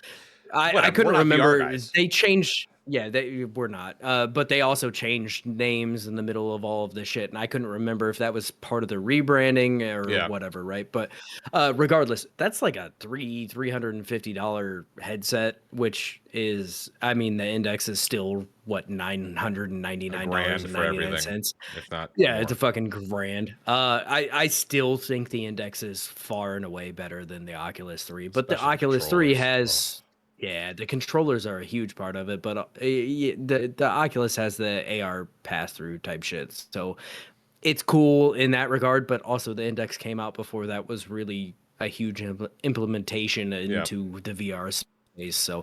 I Whatever, we're couldn't not VR remember. guys. They changed. Yeah, they were not. But they also changed names in the middle of all of this shit, and I couldn't remember if that was part of the rebranding or Yeah, whatever, right? But regardless, that's like a $350 headset, which is, I mean, the Index is still what, a $999 grand and for 99 everything, cents. if not Yeah, it's a more. fucking grand. I still think the Index is far and away better than the Oculus 3, but the Especially the Oculus 3 controllers. Oh, has, yeah, the controllers are a huge part of it, but the Oculus has the AR pass through type shit, so it's cool in that regard. But also the Index came out before that was really a huge implementation yeah. into the VR space. So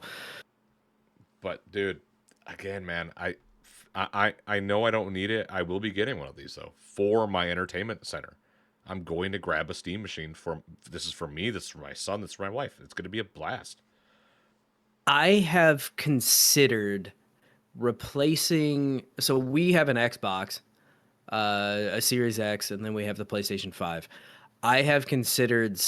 But dude, again, man, I know I don't need it. I will be getting one of these though for my entertainment center. I'm going to grab a Steam machine for this is for me, this is for my son, this is for my wife. It's going to be a blast. I have considered replacing. So we have an Xbox, a Series X, and then we have the PlayStation 5. I have considered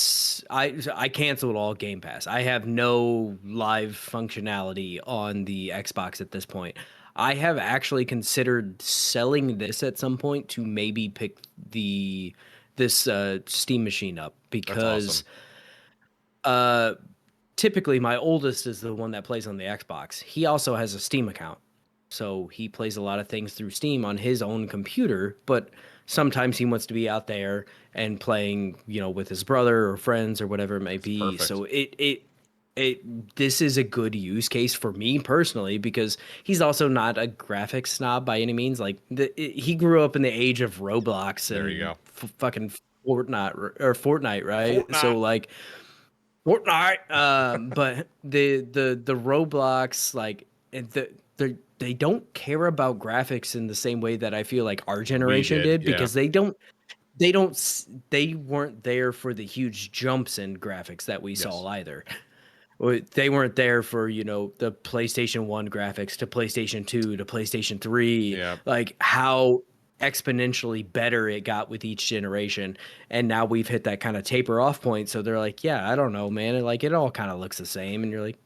I canceled all Game Pass. I have no live functionality on the Xbox at this point. I have actually considered selling this at some point to maybe pick the this Steam machine up That's because awesome. uh typically my oldest is the one that plays on the Xbox. He also has a Steam account. So he plays a lot of things through Steam on his own computer, but sometimes he wants to be out there and playing, with his brother or friends or whatever it may That's be. perfect. So this is a good use case for me personally because he's also not a graphics snob by any means. Like he grew up in the age of Roblox There you and go. fucking Fortnite, right? So Fortnite. like Fortnite. But the Roblox, like they don't care about graphics in the same way that I feel like our We generation did. did Yeah. because they weren't there for the huge jumps in graphics that we Yes. saw either. They weren't there for, the PlayStation 1 graphics to PlayStation 2 to PlayStation 3, Yeah. like how exponentially better it got with each generation. And now we've hit that kind of taper off point. So they're like, yeah, I don't know, man. And like it all kind of looks the same. And you're like,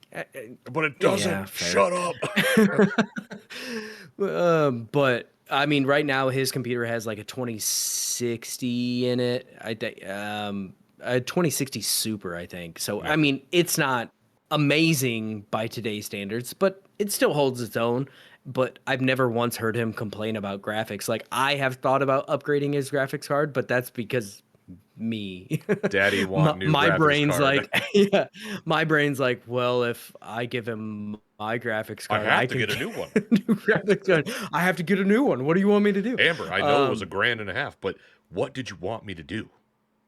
But it yeah, doesn't. fair. Shut up. But I mean, right now his computer has like a 2060 in it. I think a 2060 Super, I think. So I Yep. mean, it's not amazing by today's standards, but it still holds its own. But I've never once heard him complain about graphics. Like I have thought about upgrading his graphics card, but that's because me. Daddy my, want new my graphics brain's card. like, yeah, my brain's like, well, if I give him my graphics I card, I have to can get a get new one. a new graphics card. I have to get a new one. What do you want me to do? Amber, I know it was a Um, grand and a half, but what did you want me to do?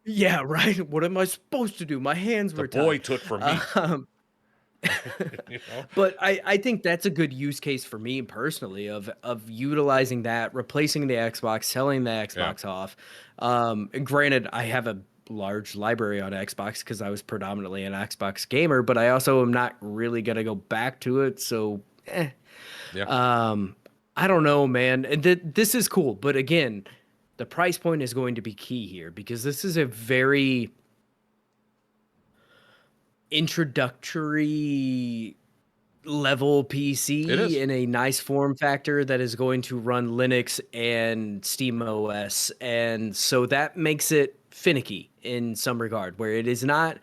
yeah, right. What am I supposed to do? My hands The were boy tied. took from me. Um, you know? but I think that's a good use case for me personally of utilizing that, replacing the Xbox, selling the Yeah. Xbox off. And granted, I have a large library on Xbox because I was predominantly an Xbox gamer, but I also am not really gonna go back to it. So, Yeah. um, I don't know, man. And this is cool, but again, the price point is going to be key here because this is a very introductory level It PC is. in a nice form factor that is going to run Linux and Steam OS. And so that makes it finicky in some regard, where it is not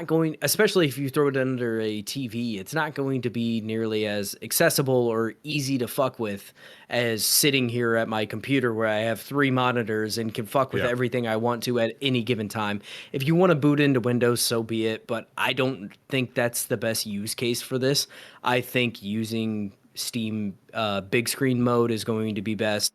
going, especially if you throw it under a TV, it's not going to be nearly as accessible or easy to fuck with as sitting here at my computer where I have 3 monitors and can fuck with Yeah. everything I want to at any given time. If you want to boot into Windows, so be it, but I don't think that's the best use case for this. I think using Steam big screen mode is going to be best.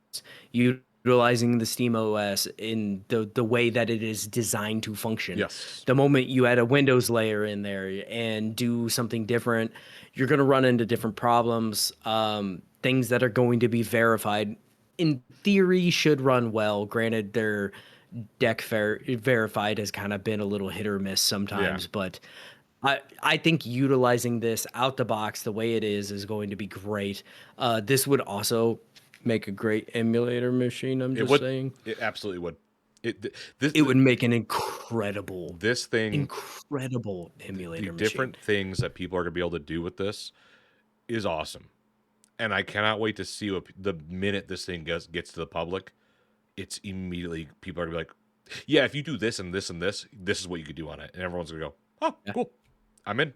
Utilizing the Steam OS in the way that it is designed to function. Yes. The moment you add a Windows layer in there and do something different, you're going to run into different problems. Things that are going to be verified, in theory, should run well. Granted, their verified has kind of been a little hit or miss Yeah. sometimes, but I think utilizing this out the box the way it is going to be great. This would also make a great emulator machine. I'm It just would. saying. It absolutely would. This It would make an incredible, this thing, incredible the emulator machine. different things that people are going to be able to do with this is awesome, and I cannot wait to see what the minute this thing gets to the public. It's immediately people are gonna be like, yeah, if you do this and this and this is what you could do on it, and everyone's gonna go, oh, Yeah. cool, I'm in.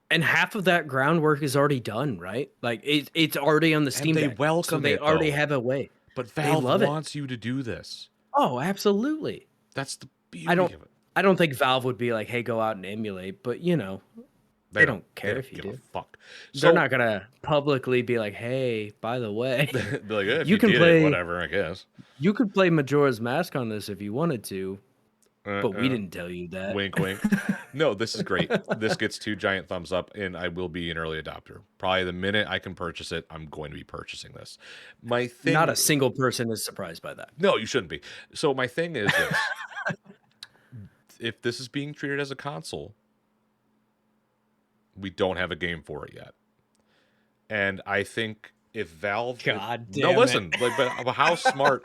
And half of that groundwork is already done, right? Like it's already on the And Steam they Deck, so welcome they it already though. have a way. But They Valve love it. wants you to do this. Oh, absolutely. That's the I beauty don't. of it. I don't think Valve would be like, "Hey, go out and emulate," but They they don't. don't They care don't if you give a do. fuck. They're So not gonna publicly be like, "Hey, by the way, they're like, yeah, if you you can did it, play whatever, I guess. you could play Majora's Mask on this if you wanted to, but we Uh-uh. didn't tell you that." Wink, wink. No, this is great. This gets 2 giant thumbs up, and I will be an early adopter. Probably the minute I can purchase it, I'm going to be purchasing this. My Not thing, a single person is surprised by that. no, you shouldn't be. So my thing is this: if this is being treated as a console, we don't have a game for it yet. And I think if Valve, God no, damn it. listen, like, but how smart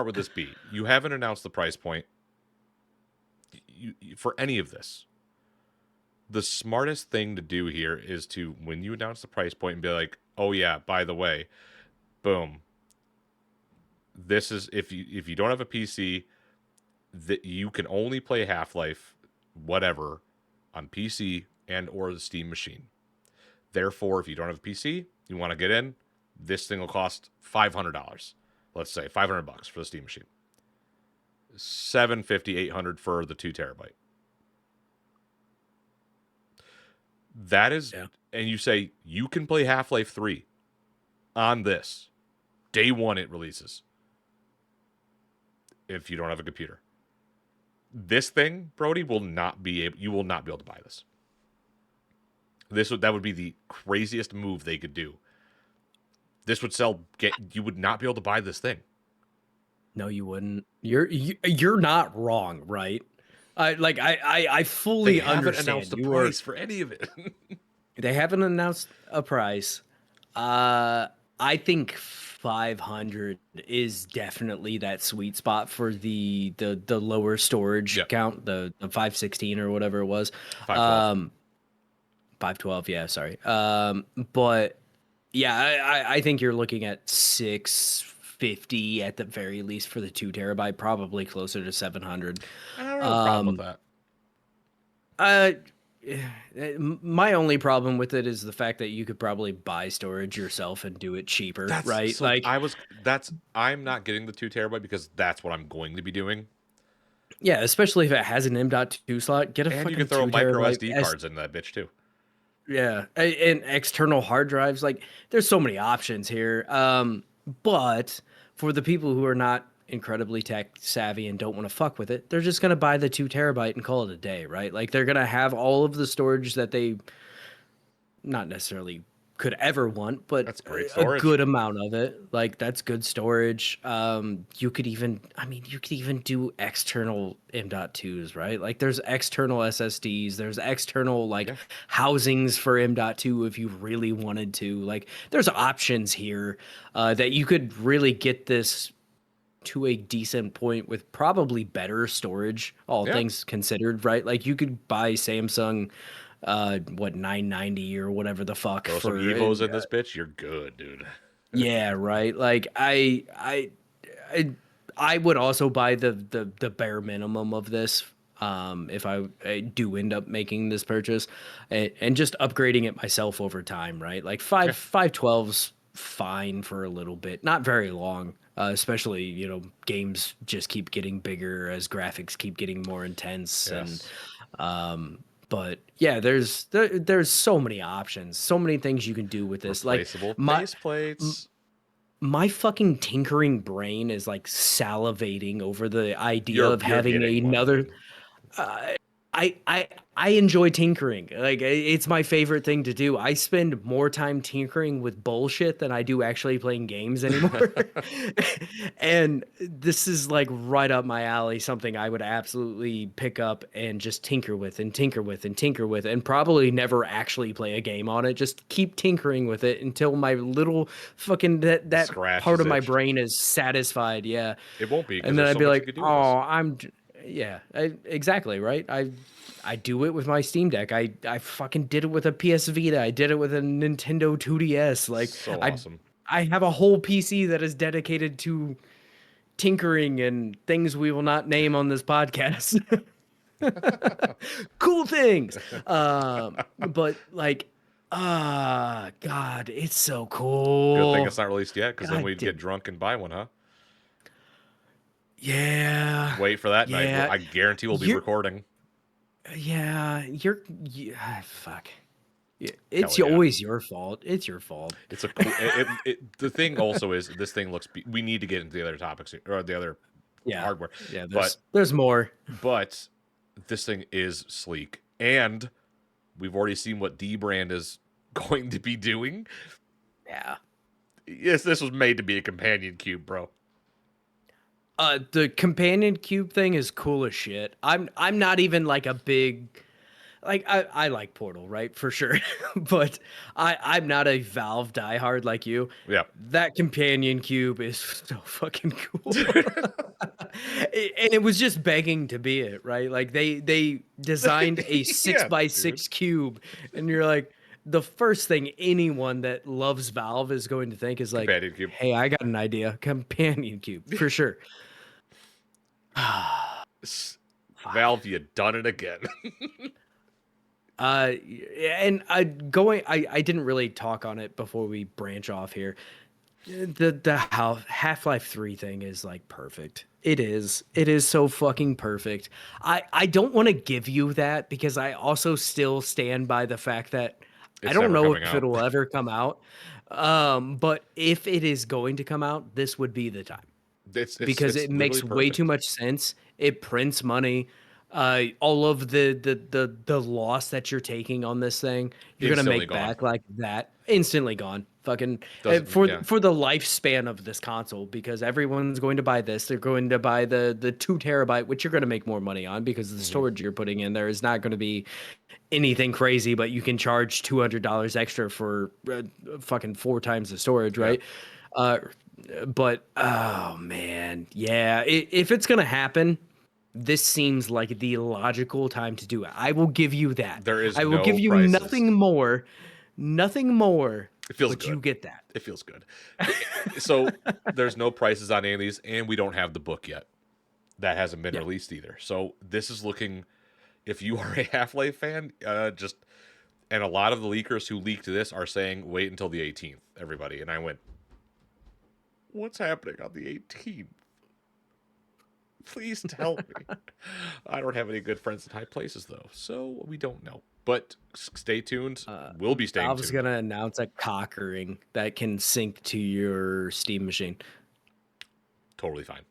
would this be? You haven't announced the price point for any of this. The smartest thing to do here is to, when you announce the price point, and be like, oh yeah, by the way, boom, this is, if you don't have a PC, that you can only play Half-Life whatever on PC and or the Steam machine. Therefore, if you don't have a PC, you want to get in, this thing will cost $500. Let's say $500 for the Steam machine. 750, 800 for the 2 terabyte. That is, Yeah. and you say you can play Half-Life 3 on this. Day one it releases. If you don't have a computer. This thing, Brody, you will not be able to buy this. That would be the craziest move they could do. This would you would not be able to buy this thing. No, you wouldn't. You're not wrong, right? I fully They haven't understand. announced the price for any of it. They haven't announced a price. I think 500 is definitely that sweet spot for the lower storage Yep. count, the 516 or whatever it was. 512. 512, yeah, sorry. But yeah, I think you're looking at 650 at the very least for the 2 terabyte, probably closer to 700. I don't have a problem with that. My only problem with it is the fact that you could probably buy storage yourself and do it cheaper, right? So I'm not getting the 2 terabyte because that's what I'm going to be doing. Yeah, especially if it has an M.2 slot, get a And fucking you can throw 2 micro terabyte SD cards in that bitch too. Yeah, and external hard drives. Like, there's so many options here. But for the people who are not incredibly tech savvy and don't want to fuck with it, they're just gonna buy the 2 terabyte and call it a day, right? Like, they're gonna have all of the storage that they not necessarily could ever want, but That's great a storage. good amount of it. Like, that's good storage. You could even do external M.2s, right? Like, there's external SSDs, there's external housings for M.2 if you really wanted to. Like, there's options here that you could really get this to a decent point with probably better storage, all things considered, right? Like, you could buy Samsung 990 or whatever the fuck Throw for some Evos in this bitch, you're good, dude. yeah, right. Like, I would also buy the bare minimum of this if I do end up making this purchase, and just upgrading it myself over time, right? Like Yeah. 512's fine for a little bit, not very long. Especially, games just keep getting bigger as graphics keep getting more intense, and Yes. but yeah, there's so many options, so many things you can do with this. Like Replaceable my faceplates. my fucking tinkering brain is like salivating over the idea You're of you're having getting money, another. dude. Uh, I enjoy tinkering. Like it's my favorite thing to do. I spend more time tinkering with bullshit than I do actually playing games anymore. And this is like right up my alley, something I would absolutely pick up and just tinker with and tinker with and tinker with and probably never actually play a game on it. Just keep tinkering with it until my little fucking The that scratch part is of my itched. brain is satisfied. Yeah. It won't be because And then there's I'd so be much you like, could do with this. "Oh, yeah, exactly, right? I do it with my Steam Deck. I fucking did it with a PS Vita. I did it with a Nintendo 2DS. Like So I awesome. I have a whole PC that is dedicated to tinkering and things we will not name on this podcast. Cool things. But like God, it's so Good thing cool. it's not released yet, because then God we'd get damn. drunk and buy one, huh? Yeah. Wait for that night. Yeah. I guarantee we'll be You're recording. fuck. Hell It's yeah. always your fault. It's your fault. It's a cool. The thing also is this thing looks. We need to get into the other topics or the other Yeah. hardware, Yeah, but there's more. but this thing is sleek, and we've already seen what D brand is going to be doing. Yeah. Yes, this was made to be a companion cube, bro. The companion cube thing is cool as shit. I'm not even like a big like I like Portal, right? For sure. But I'm not a Valve diehard like you. Yeah. That companion cube is so fucking cool. And it was just begging to be it, right? Like they designed a six Yeah, by dude. six cube, and you're like, the first thing anyone that loves Valve is going to think is like, Companion cube. hey, I got an idea. Companion cube, for sure. Fuck. Valve, you done it again. Uh, and I didn't really talk on it before we branch off here. The Half-Life 3 thing is like perfect. It is. It is so fucking perfect. I don't want to give you that because I also still stand by the fact that I It's don't never know coming if out. it'll ever come out. But if it is going to come out, this would be the time because It's it literally makes way too perfect. much sense. It prints money. All of the loss that you're taking on this thing, you're gonna Instantly make gone. back like that, instantly gone. Fucking Doesn't. for Yeah. for the lifespan of this console, because everyone's going to buy this. They're going to buy the 2 terabyte, which you're going to make more money on because the Hmm. storage you're putting in there is not going to be anything crazy, but you can charge $200 extra for fucking 4 times the storage, Yeah. right? Uh, but oh man, yeah. If it's gonna happen, this seems like the logical time to do it. I will give you that. There is I will no give you prices. nothing more, It feels but good. you get that. It feels good. So there's no prices on any of these, and we don't have the book yet. That hasn't been Yeah. released either. So this is looking. If you are a Half-Life fan, just and a lot of the leakers who leaked this are saying wait until the 18th, everybody. And I went, what's happening on the 18th? Please tell me. I don't have any good friends in high places though, so we don't know. But stay tuned. Uh, We'll be staying Valve's tuned. gonna announce a cock ring that can sync to your Steam machine. Totally fine.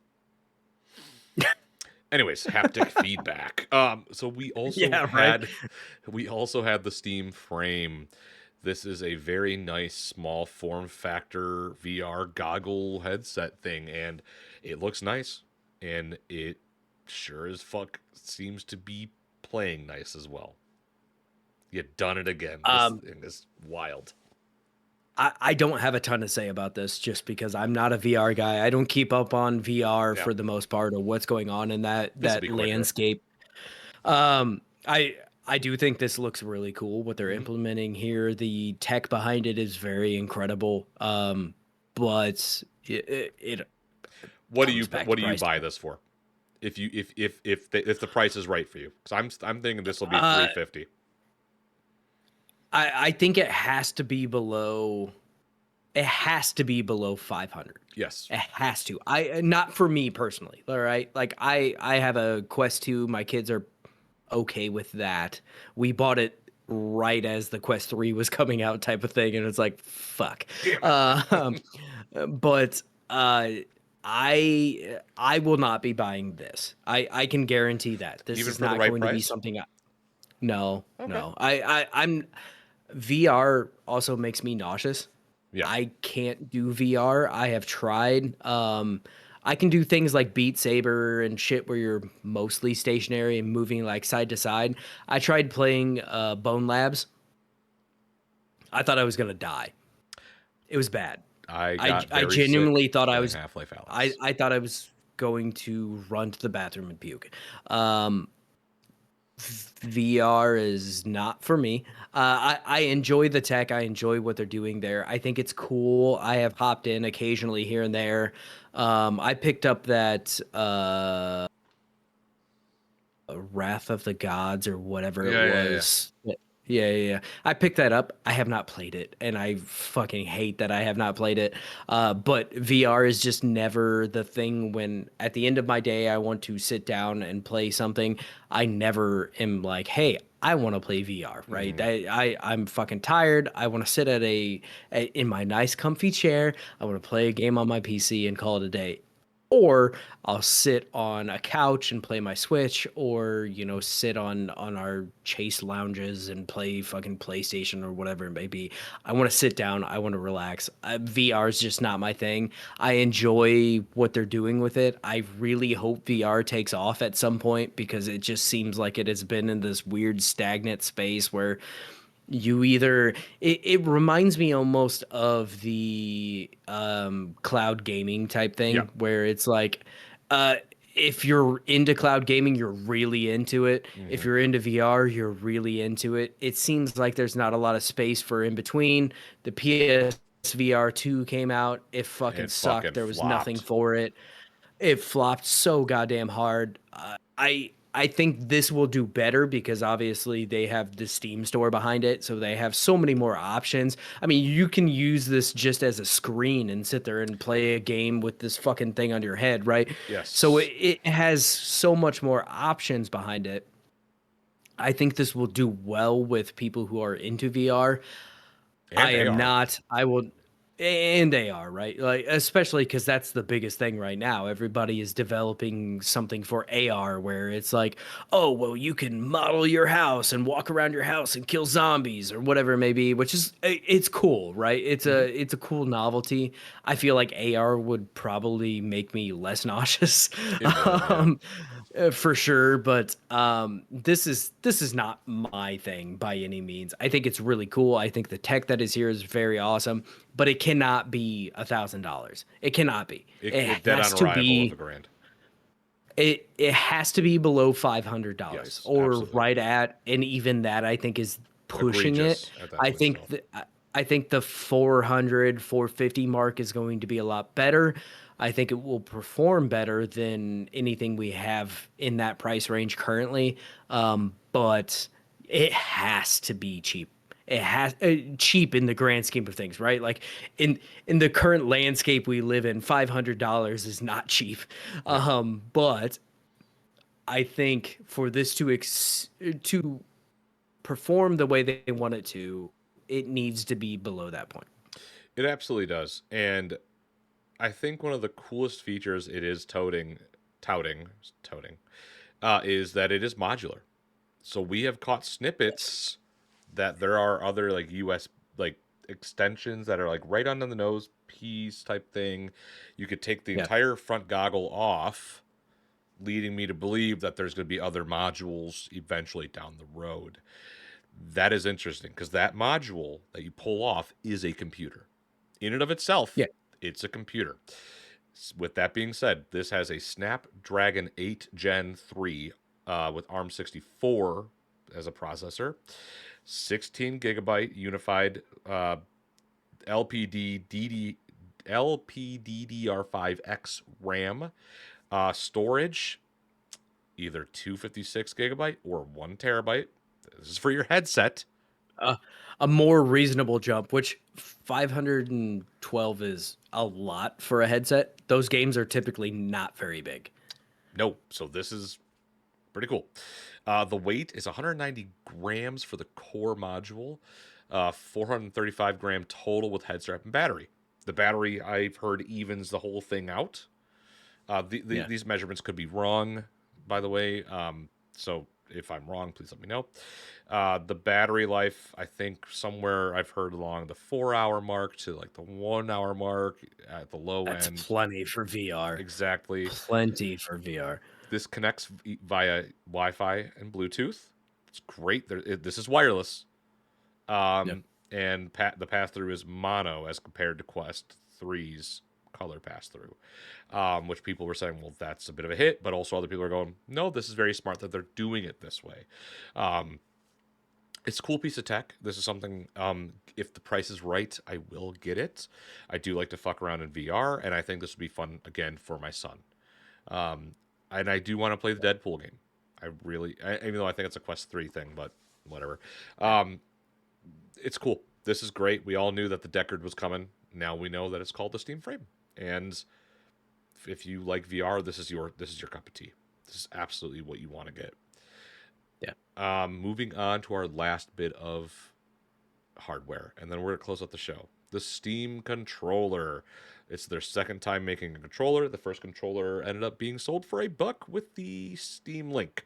Anyways, haptic feedback. So Yeah, right. we also had the Steam Frame. This is a very nice small form factor VR goggle headset thing, and it looks nice, and it sure as fuck seems to be playing nice as well. You done it again. This Um, thing is wild. I don't have a ton to say about this just because I'm not a VR guy. I don't keep up on VR Yeah, for the most part or what's going on in this will that be quicker. landscape. Um, I I do think this looks really cool what they're Hmm. implementing here. The tech behind it is very incredible. But comes back what to do you price. buy this for? If you if the price is right for you, because I'm thinking this will be Uh, 350. I think it has to be below. It has to be below 500. Yes. It has to. I not for me personally. All right, like I have a Quest 2. My kids are okay with that. We bought it right as the Quest 3 was coming out, type of thing, and it's like fuck. Damn it. Um, but I will not be buying this. I can guarantee that this Even is for the not right going to be price? something. No, Okay. no. I'm VR also makes me nauseous. Yeah. I can't do VR. I have tried. I can do things like Beat Saber and shit where you're mostly stationary and moving like side to side. I tried playing Bone Labs. I thought I was gonna die. It was bad. I I got I very sick genuinely thought I playing was. Half-Life I Alyx. I thought I was going to run to the bathroom and puke. Um, VR is not for me. I enjoy the tech. I enjoy what they're doing there. I think it's cool. I have hopped in occasionally here and there. I picked up that Wrath of the Gods or whatever it Yeah, yeah, yeah. was. Yeah. I picked that up. I have not played it, and I fucking hate that I have not played it. But VR is just never the thing when at the end of my day I want to sit down and play something. I never am like, hey, I want to play VR, right? Mhm. I'm fucking tired. I want to sit in my nice comfy chair. I want to play a game on my PC and call it a day. Or I'll sit on a couch and play my Switch, or sit on our Chase lounges and play fucking PlayStation or whatever it may be. I want to sit down. I want to relax. VR is just not my thing. I enjoy what they're doing with it. I really hope VR takes off at some point because it just seems like it has been in this weird stagnant space where you either it reminds me almost of the cloud gaming type Yeah. thing where it's like uh if you're into cloud gaming, you're really into it. If Mhm. you're into VR, you're really into it. It seems like there's not a lot of space for in between. The PSVR 2 came out. It fucking It sucked. fucking There was nothing flopped. for it. It flopped so goddamn hard. I think this will do better because obviously they have the Steam store behind it, so they have so many more options. I mean, you can use this just as a screen and sit there and play a game with this fucking thing on your head, right? So Yes. it has so much more options behind it. I think this will do well with people who are into VR. I And am AR. not. I will, and they are right. Like especially because that's the biggest thing right now. Everybody is developing something for AR where it's like, oh well, you can model your house and walk around your house and kill zombies or whatever it may be, which is it's cool, right? Mhm. It's a cool novelty. I feel like AR would probably make me less nauseous. It would, yeah. um, for sure, but this is not my thing by any means. I think it's really cool. I think the tech that is here is very awesome, but it cannot be $1,000. It cannot be. It It dead on has to arrival of a be. grand. It has to be below $500 Yes, or absolutely. right at, and even that I think is pushing it. Egregious at that I point think still. I think the 400, 450 mark is going to be a lot better. I think it will perform better than anything we have in that price range currently. But it has to be cheap. It has cheap in the grand scheme of things, right? Like in the current landscape we live in, $500 is not cheap. No. But I think for this to perform the way they want it to, it needs to be below that point. It absolutely does. And I think one of the coolest features it is toting, is that it is modular. So we have caught snippets that there are other like US like extensions that are like right under the nose piece type thing. You could take the Yeah. entire front goggle off, leading me to believe that there's going to be other modules eventually down the road. That is interesting because that module that you pull off is a computer. In and of itself, Yeah. it's a computer. With that being said, this has a Snapdragon 8 Gen 3 with ARM 64 as a processor, 16 gigabyte unified LPD LPDDR5X RAM. Storage, either 256 gigabyte or 1 terabyte. This is for your headset. Uh, a more reasonable jump, which 512 is a lot for a headset. Those games are typically not very big. No, so this is pretty cool. The weight is 190 grams for the core module, 435 gram total with head strap and battery. The battery, I've heard, evens the whole thing out. Yeah. These measurements could be wrong, by the way. So if I'm wrong, please let me know. The battery life, I think somewhere I've heard along the 4 hour mark to like the 1 hour mark at the low That's end. plenty for VR. Exactly. Plenty for VR. This connects via Wi-Fi and Bluetooth. It's great. This is wireless. Yep. And the pass through is mono as compared to Quest 3's color pass through, which people were saying, well, that's a bit of a hit, but also other people are going, no, this is very smart that they're doing it this way. It's a cool piece of tech. This is something, if the price is right, I will get it. I do like to fuck around in VR, and I think this would be fun, again, for my son. And I do want to play the Deadpool game. Even though I think it's a Quest 3 thing, but whatever. It's cool. This is great. We all knew that the Deckard was coming. Now we know that it's called the Steam Frame. And if you like VR, this is your cup of tea. This is absolutely what you want to get. Yeah. Moving on to our last bit of hardware, and then we're gonna close out the show. The Steam controller. It's their second time making a controller. The first controller ended up being sold for $1 with the Steam Link.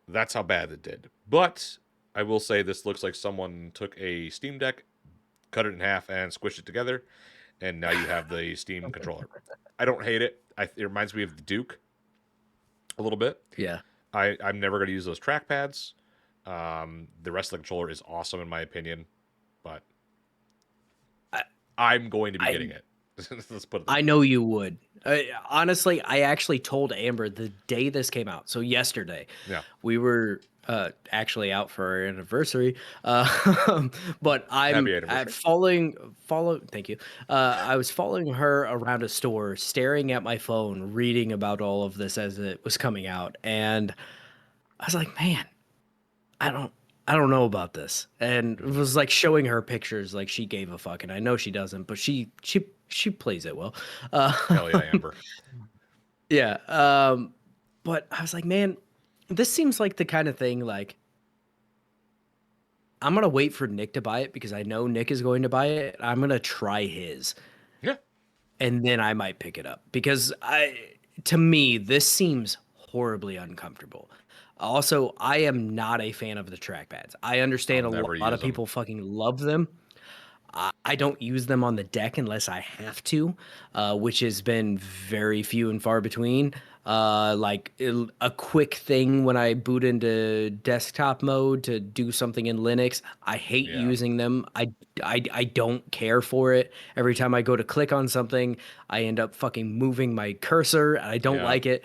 That's how bad it did. But I will say this looks like someone took a Steam Deck, cut it in half, and squished it together, and now you have the Steam controller. I don't hate it. It reminds me of the Duke a little bit. Yeah. I'm never going to use those trackpads. The rest of the controller is awesome in my opinion, but I'm going to be getting it. Let's put it I know you would. Honestly, I actually told Amber the day this came out. So yesterday, Yeah. we were actually out for our anniversary. But I'm Happy anniversary. Thank you. I was following her around a store, staring at my phone, reading about all of this as it was coming out, and I was like, man, I don't know about this. And it was like showing her pictures like she gave a fuck, and I know she doesn't, but she plays it well. Hell yeah, Amber. Yeah. But I was like, man, this seems like the kind of thing like I'm gonna wait for Nick to buy it because I know Nick is going to buy it. I'm gonna try his, Yeah. and then I might pick it up because to me, this seems horribly uncomfortable. Also, I am not a fan of the trackpads. I understand I'll a never lot use of them. people fucking love them. I don't use them on the deck unless I have to, which has been very few and far between. A quick thing when I boot into desktop mode to do something in Linux. I hate Yeah. using them. I don't care for it. Every time I go to click on something, I end up fucking moving my cursor. I don't Yeah. like it.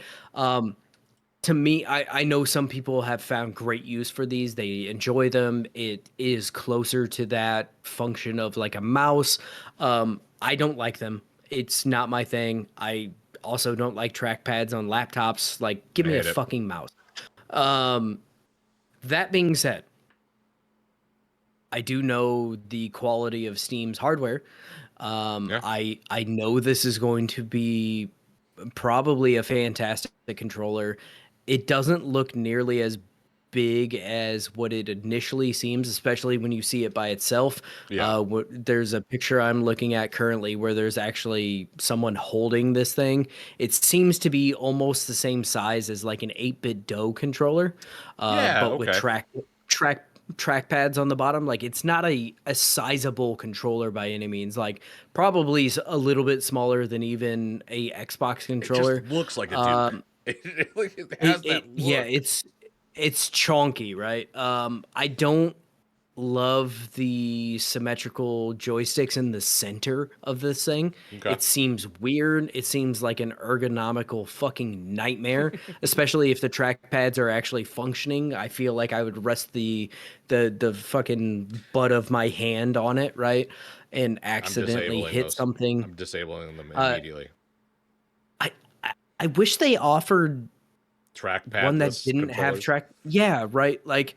To me, I know some people have found great use for these. They enjoy them. It is closer to that function of like a mouse. I don't like them. It's not my thing. I also don't like trackpads on laptops. Like, give I me a hate it. fucking mouse. That being said, I do know the quality of Steam's hardware. Yeah. I know this is going to be probably a fantastic controller. It doesn't look nearly as big as what it initially seems, especially when you see it by itself. Yeah. There's a picture I'm looking at currently where there's actually someone holding this thing. It seems to be almost the same size as like an 8-bit DOE controller, Yeah. but with Okay. trackpads on the bottom. Like it's not a sizable controller by any means. Like probably a little bit smaller than even a Xbox It just controller. looks like a Duke. It has that Yeah, look. it's chonky, right? I don't love the symmetrical joysticks in the center of this thing. Okay. It seems weird. It seems like an ergonomical fucking nightmare, especially if the trackpads are actually functioning. I feel like I would rest the fucking butt of my hand on it, right? And I'm accidentally disabling hit those. something. I'm disabling them Uh, immediately. I, I wish they offered one that Trackpadless didn't have controllers. track. Yeah, right. Like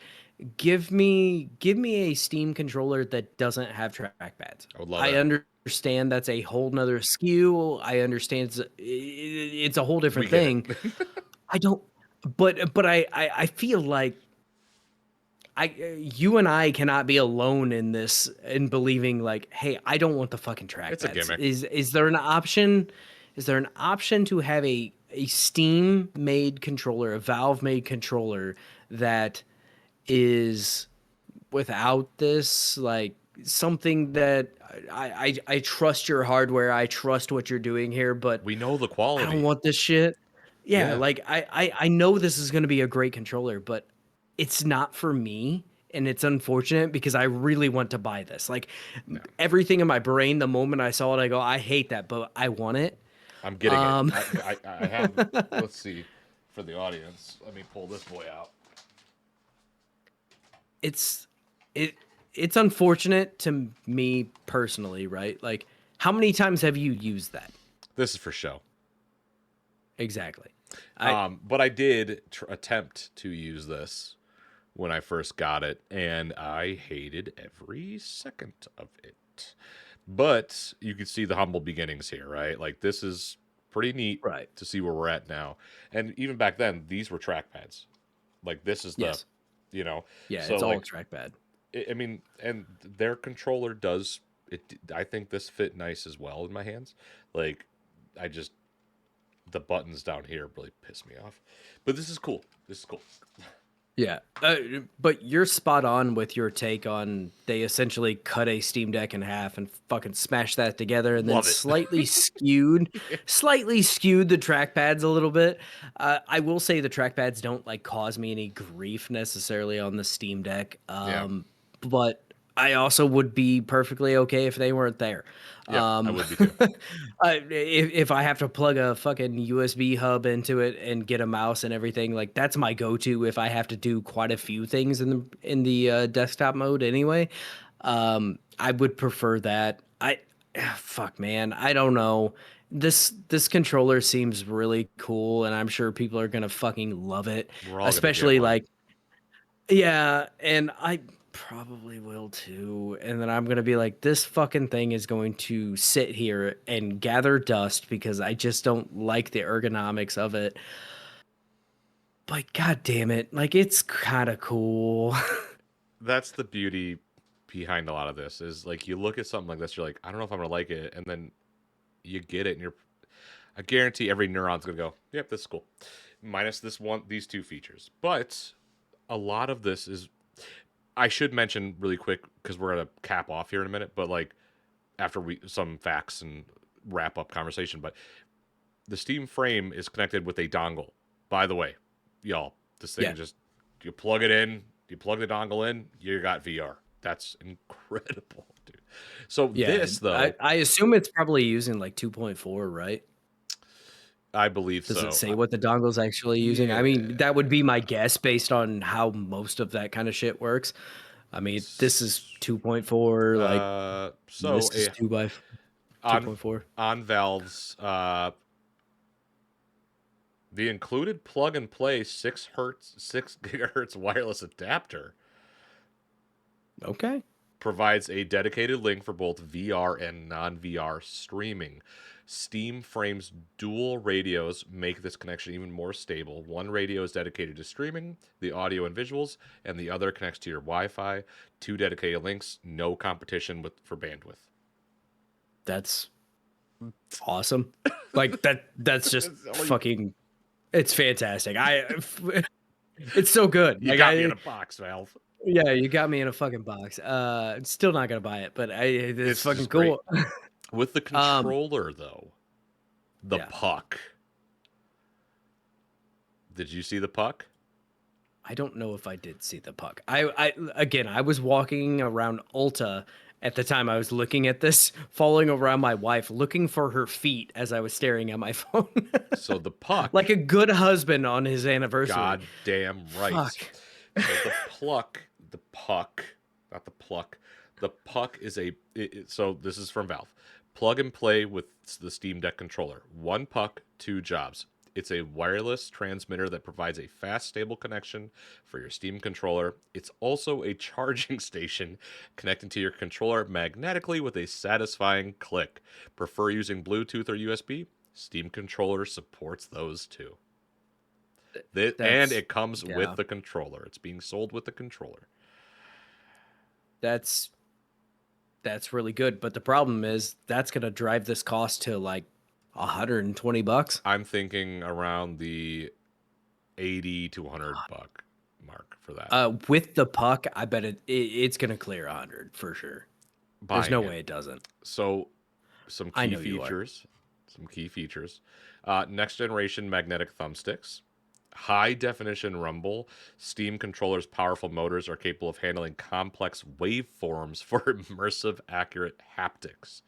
give me a Steam controller that doesn't have trackpads. I would love I that. understand that's a whole nother SKU. I understand it's a whole We different get thing. it. I don't, but I feel like you and I cannot be alone in this in believing like, hey, I don't want the fucking It's a trackpads. gimmick. Is there an option? Is there an option to have a Steam made controller, a Valve made controller that is without this, like something that I trust your hardware, I trust what you're doing here, but We know the I don't quality. want this shit. Yeah, Yeah. like I know this is gonna be a great controller, but it's not for me. And it's unfortunate because I really want to buy this. Like Yeah. everything in my brain, the moment I saw it, I go, I hate that, but I want it. I'm getting it. Um I have. Let's see. For the audience, let me pull this boy out. it's it it's unfortunate to me personally, right? Like how many times have you used that? This is for show. Exactly. I But I did attempt to use this when I first got it, and I hated every second of it. But you can see the humble beginnings here, right? Like this is pretty neat right. to see where we're at now. And even back then, these were trackpads. Like this is the, Yes. you know, Yeah, so it's all like trackpad. I mean, and their controller does it. I think this fit nice as well in my hands. Like I just the buttons down here really piss me off. But this is cool. This is cool. Yeah, but you're spot on with your take on they essentially cut a Steam Deck in half and fucking smashed that together, and then Love it. slightly skewed the trackpads a little bit. I will say the trackpads don't like cause me any grief necessarily on the Steam Deck, Yeah. but I also would be perfectly okay if they weren't there. Yeah, I would be too. If I have to plug a fucking USB hub into it and get a mouse and everything, like that's my go-to if I have to do quite a few things in the desktop mode anyway. I would prefer that. Fuck man, I don't know. This controller seems really cool and I'm sure people are going to fucking love it. We're all gonna get Especially one. like yeah, and I probably will too. And then I'm gonna be like, this fucking thing is going to sit here and gather dust because I just don't like the ergonomics of it. But god damn it, like it's kind of cool. That's the beauty behind a lot of this is like you look at something like this, you're like, I don't know if I'm gonna like it, and then you get it, and you're I guarantee every neuron's gonna go, yep, this is cool. Minus this one, these two features. But a lot of this is I should mention really quick because we're gonna cap off here in a minute, but like after we some facts and wrap up conversation, but the Steam frame is connected with a dongle. By the way, y'all, this thing Yeah, just you plug it in, you plug the dongle in, you got VR. That's incredible, dude. So yeah. this I though, I assume it's probably using like 2.4, right? I believe Does it so. say what the dongle's actually using? I Yeah. mean, that would be my guess based on how most of that kind of shit works. I mean, this is 2.4, like So this is 2 on 2.4. on Valve's the included plug and play 6 gigahertz wireless adapter Okay. provides a dedicated link for both VR and non-VR streaming. Steam Frame's dual radios make this connection even more stable. One radio is dedicated to streaming, the audio and visuals, and the other connects to your Wi-Fi. Two dedicated links, no competition for bandwidth. That's awesome. Like that's just It's only- fucking it's fantastic. It's so good. you Like got me in a box, Valve. yeah, you got me in a fucking box. Still not gonna buy it, but it's It's fucking just great. cool. With the Um controller, though, the yeah. puck. Did you see the puck? I don't know if I did see the puck. I was walking around Ulta at the time I was looking at this, following around my wife, looking for her feet as I was staring at my phone. So the puck, Like a good husband on his anniversary. goddamn right. Fuck. So the puck, not the pluck. The puck is so this is from Valve. Plug and play with the Steam Deck controller. One puck, two jobs. It's a wireless transmitter that provides a fast, stable connection for your Steam controller. It's also a charging station connecting to your controller magnetically with a satisfying click. Prefer using Bluetooth or USB? Steam controller supports those too. And That's it comes with yeah. the controller. It's being sold with the controller. That's really good, but the problem is that's going to drive this cost to like $120. I'm thinking around the 80 to 100 buck mark for that. With the puck, I bet it's going to clear 100 for sure. There's no Buying it. way it doesn't. So some I key know you are. features. Some key features. Next generation magnetic thumbsticks. High definition rumble. Steam controller's powerful motors are capable of handling complex waveforms for immersive, accurate haptics.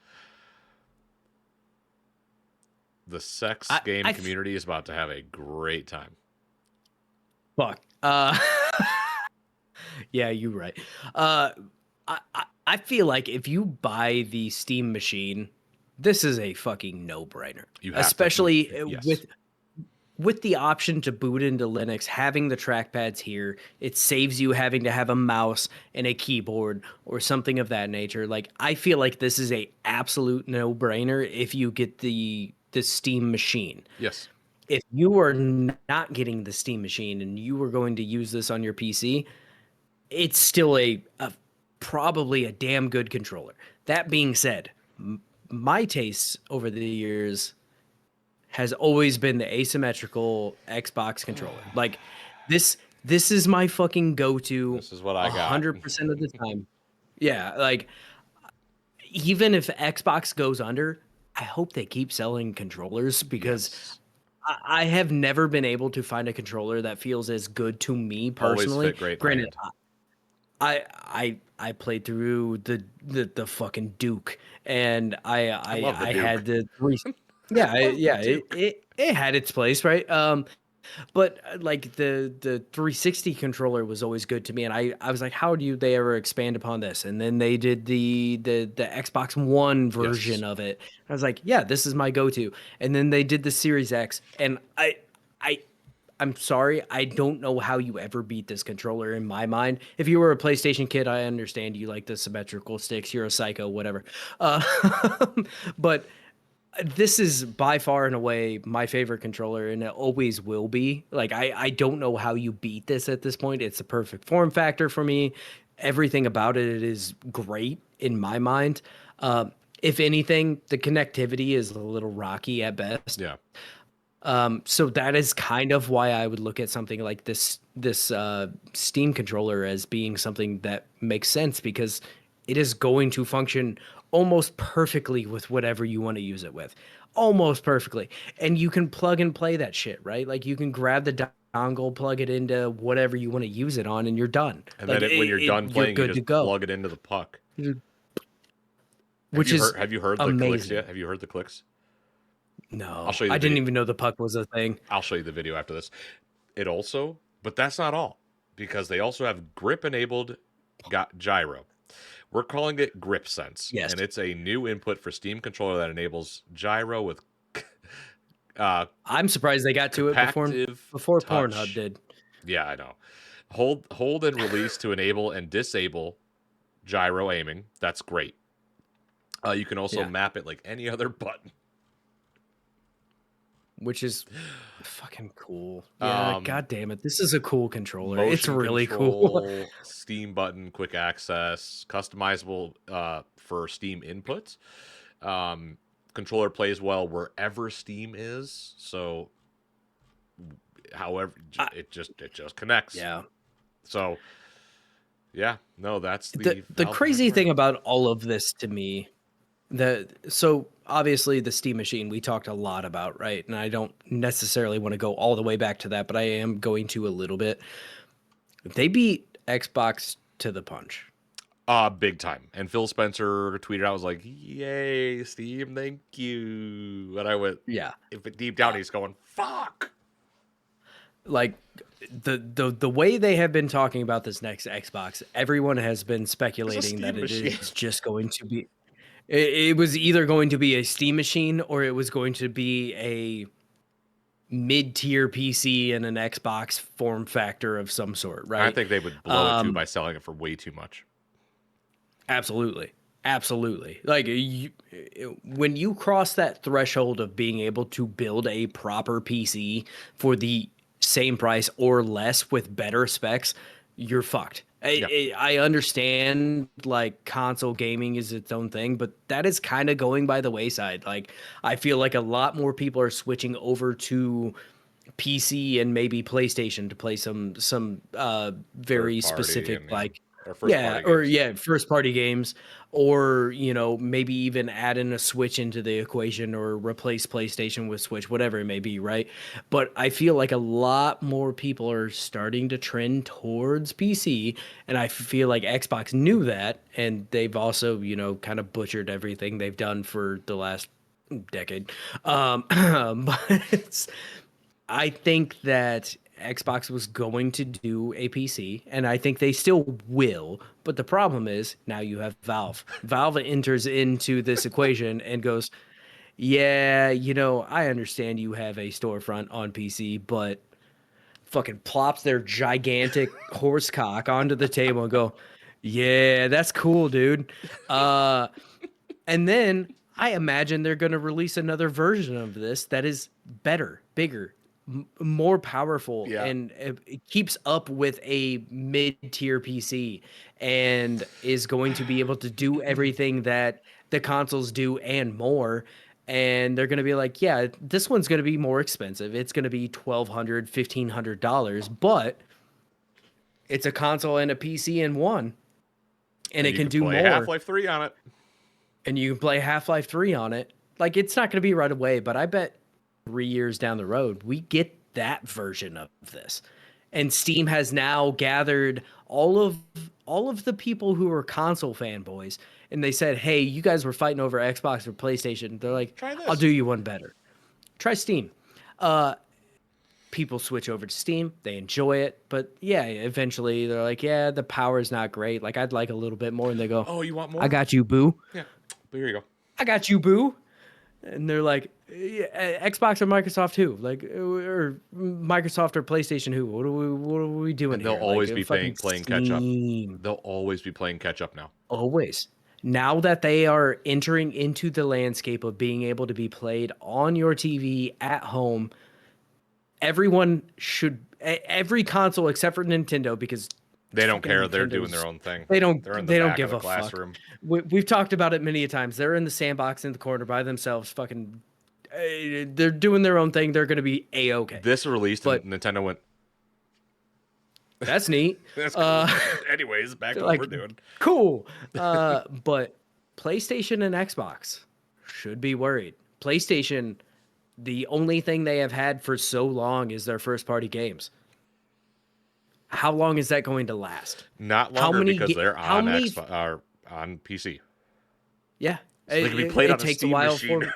The sex game I community is about to have a great time. fuck. Yeah, you're right. I feel like if you buy the Steam machine, this is a fucking no-brainer. You have Especially to, yes. with the option to boot into Linux, having the trackpads here, it saves you having to have a mouse and a keyboard or something of that nature. Like I feel like this is a absolute no-brainer if you get the Steam machine. Yes. If you are not getting the Steam machine and you are going to use this on your PC, it's still a probably a damn good controller. That being said, my tastes over the years has always been the asymmetrical Xbox controller. Like this is my fucking go-to This is what I got. 100% of the time. Yeah, like even if Xbox goes under, I hope they keep selling controllers because Yes. I have never been able to find a controller that feels as good to me Always personally. fit great in my Granted, hand. I played through the fucking Duke, and I love the I Duke. had the three. Yeah, Love the yeah, Duke. it had its place, right? But like the 360 controller was always good to me, and I was like, how do they ever expand upon this? And then they did the Xbox One Yes. version of it. I was like, yeah, this is my go-to. And then they did the Series X, and I I'm sorry, I don't know how you ever beat this controller in my mind. If you were a PlayStation kid, I understand you like the symmetrical sticks. You're a psycho, whatever. Uh, but this is by far and away my favorite controller, and it always will be. Like I don't know how you beat this at this point. It's a perfect form factor for me. Everything about it is great in my mind. If anything, the connectivity is a little rocky at best. Yeah. So that is kind of why I would look at something like this Steam controller as being something that makes sense because it is going to function almost perfectly with whatever you want to use it with. Almost perfectly. And you can plug and play that shit, right? Like you can grab the dongle, plug it into whatever you want to use it on, and you're done. And Like then when you're done you're playing, you good to just go. plug it into the puck. Which is Have you heard the clicks amazing. yet? Have you heard the clicks? I'll No, show you the I didn't video. even know the puck was a thing. I'll show you the video after this. It also, but that's not all, because they also have grip enabled gyro. We're calling it Grip Sense, Yes. and it's a new input for Steam controller that enables gyro with I'm surprised they got to it capacitive before Pornhub touch. did. Yeah, I know. Hold and release to enable and disable gyro aiming. That's great. You can also Yeah. map it like any other button. Which is fucking cool. Yeah, god damn it. This is a cool controller. It's Motion really cool. control, Steam button, quick access, customizable for Steam inputs. Controller plays well wherever Steam is. So, however, it just connects. Yeah. So, yeah, no, that's The Valve crazy hardware. thing about all of this to me, so obviously the Steam machine we talked a lot about, right? And I don't necessarily want to go all the way back to that, but I am going to a little bit. They beat Xbox to the punch. Big time. And Phil Spencer tweeted out, was like, "Yay, Steam, thank you." And I went, Yeah. if it deep down he's going, "Fuck." Like the way they have been talking about this next Xbox, everyone has been It's a speculating that Steam it machine. is just going to be it was either going to be a Steam machine or it was going to be a mid-tier PC and an Xbox form factor of some sort, I right? think they would blow it too Um by selling it for way too much. Absolutely. Absolutely. Like when you cross that threshold of being able to build a proper PC for the same price or less with better specs, you're fucked. Yeah. I understand like console gaming is its own thing, but that is kind of going by the wayside. Like I feel like a lot more people are switching over to PC and maybe PlayStation to play some Third very party specific and like or first party or games. yeah, first party games, or maybe even add in a Switch into the equation or replace PlayStation with Switch, whatever it may be, right? But I feel like a lot more people are starting to trend towards PC, and I feel like Xbox knew that, and they've also kind of butchered everything they've done for the last decade. But I think that Xbox was going to do a PC, and I think they still will. But the problem is now you have Valve. Valve enters into this equation and goes, "Yeah, I understand you have a storefront on PC, but." Fucking plops their gigantic horse cock onto the table and go, "Yeah, that's cool, dude." Uh, and then I imagine they're going to release another version of this that is better, bigger, more powerful, Yeah. and it keeps up with a mid-tier PC and is going to be able to do everything that the consoles do and more. And they're going to be like, yeah, this one's going to be more expensive. It's going to be $1,200, $1,500, but it's a console and a PC in one, and And it you can can do play more. Half-Life 3 on it. And you can play Half-Life 3 on it. Like it's not going to be right away, but I bet 3 years down the road we get that version of this. And Steam has now gathered all of the people who are console fanboys and they said, "Hey, you guys were fighting over Xbox or PlayStation." They're like, Try "I'll this. do you one better. Try Steam." Uh People switch over to Steam. They enjoy it, but yeah, eventually they're like, "Yeah, the power is not great. Like I'd like a little bit more." And they go, Oh, you want "I more? got you, boo. Yeah. Here you go. I got you, boo." And they're like, yeah, Xbox or Microsoft who? Like, or Microsoft or PlayStation who? What are we doing And they'll here? Like, always be fucking playing catch up. Steam. They'll always be playing catch up now. Always. Now that they are entering into the landscape of being able to be played on your TV at home, everyone should, every console except for Nintendo, because They don't fucking care. They're doing Nintendo's their own thing. they don't They're in the they don't back of give the a fuck. classroom. We've talked about it many a times. They're in the sandbox in the corner by themselves, fucking. They're doing their own thing. They're gonna be a-okay. This released and But Nintendo went, that's neat. "That's cool." Uh, Anyways, back they're to what we're like, doing. cool. But PlayStation and Xbox should be worried. PlayStation, the only thing they have had for so long is their first party games. How long is that going to last? Not How longer many? because they're How on many? Xbox or on PC, Yeah, so they can be played it on a takes a Steam while machine. for.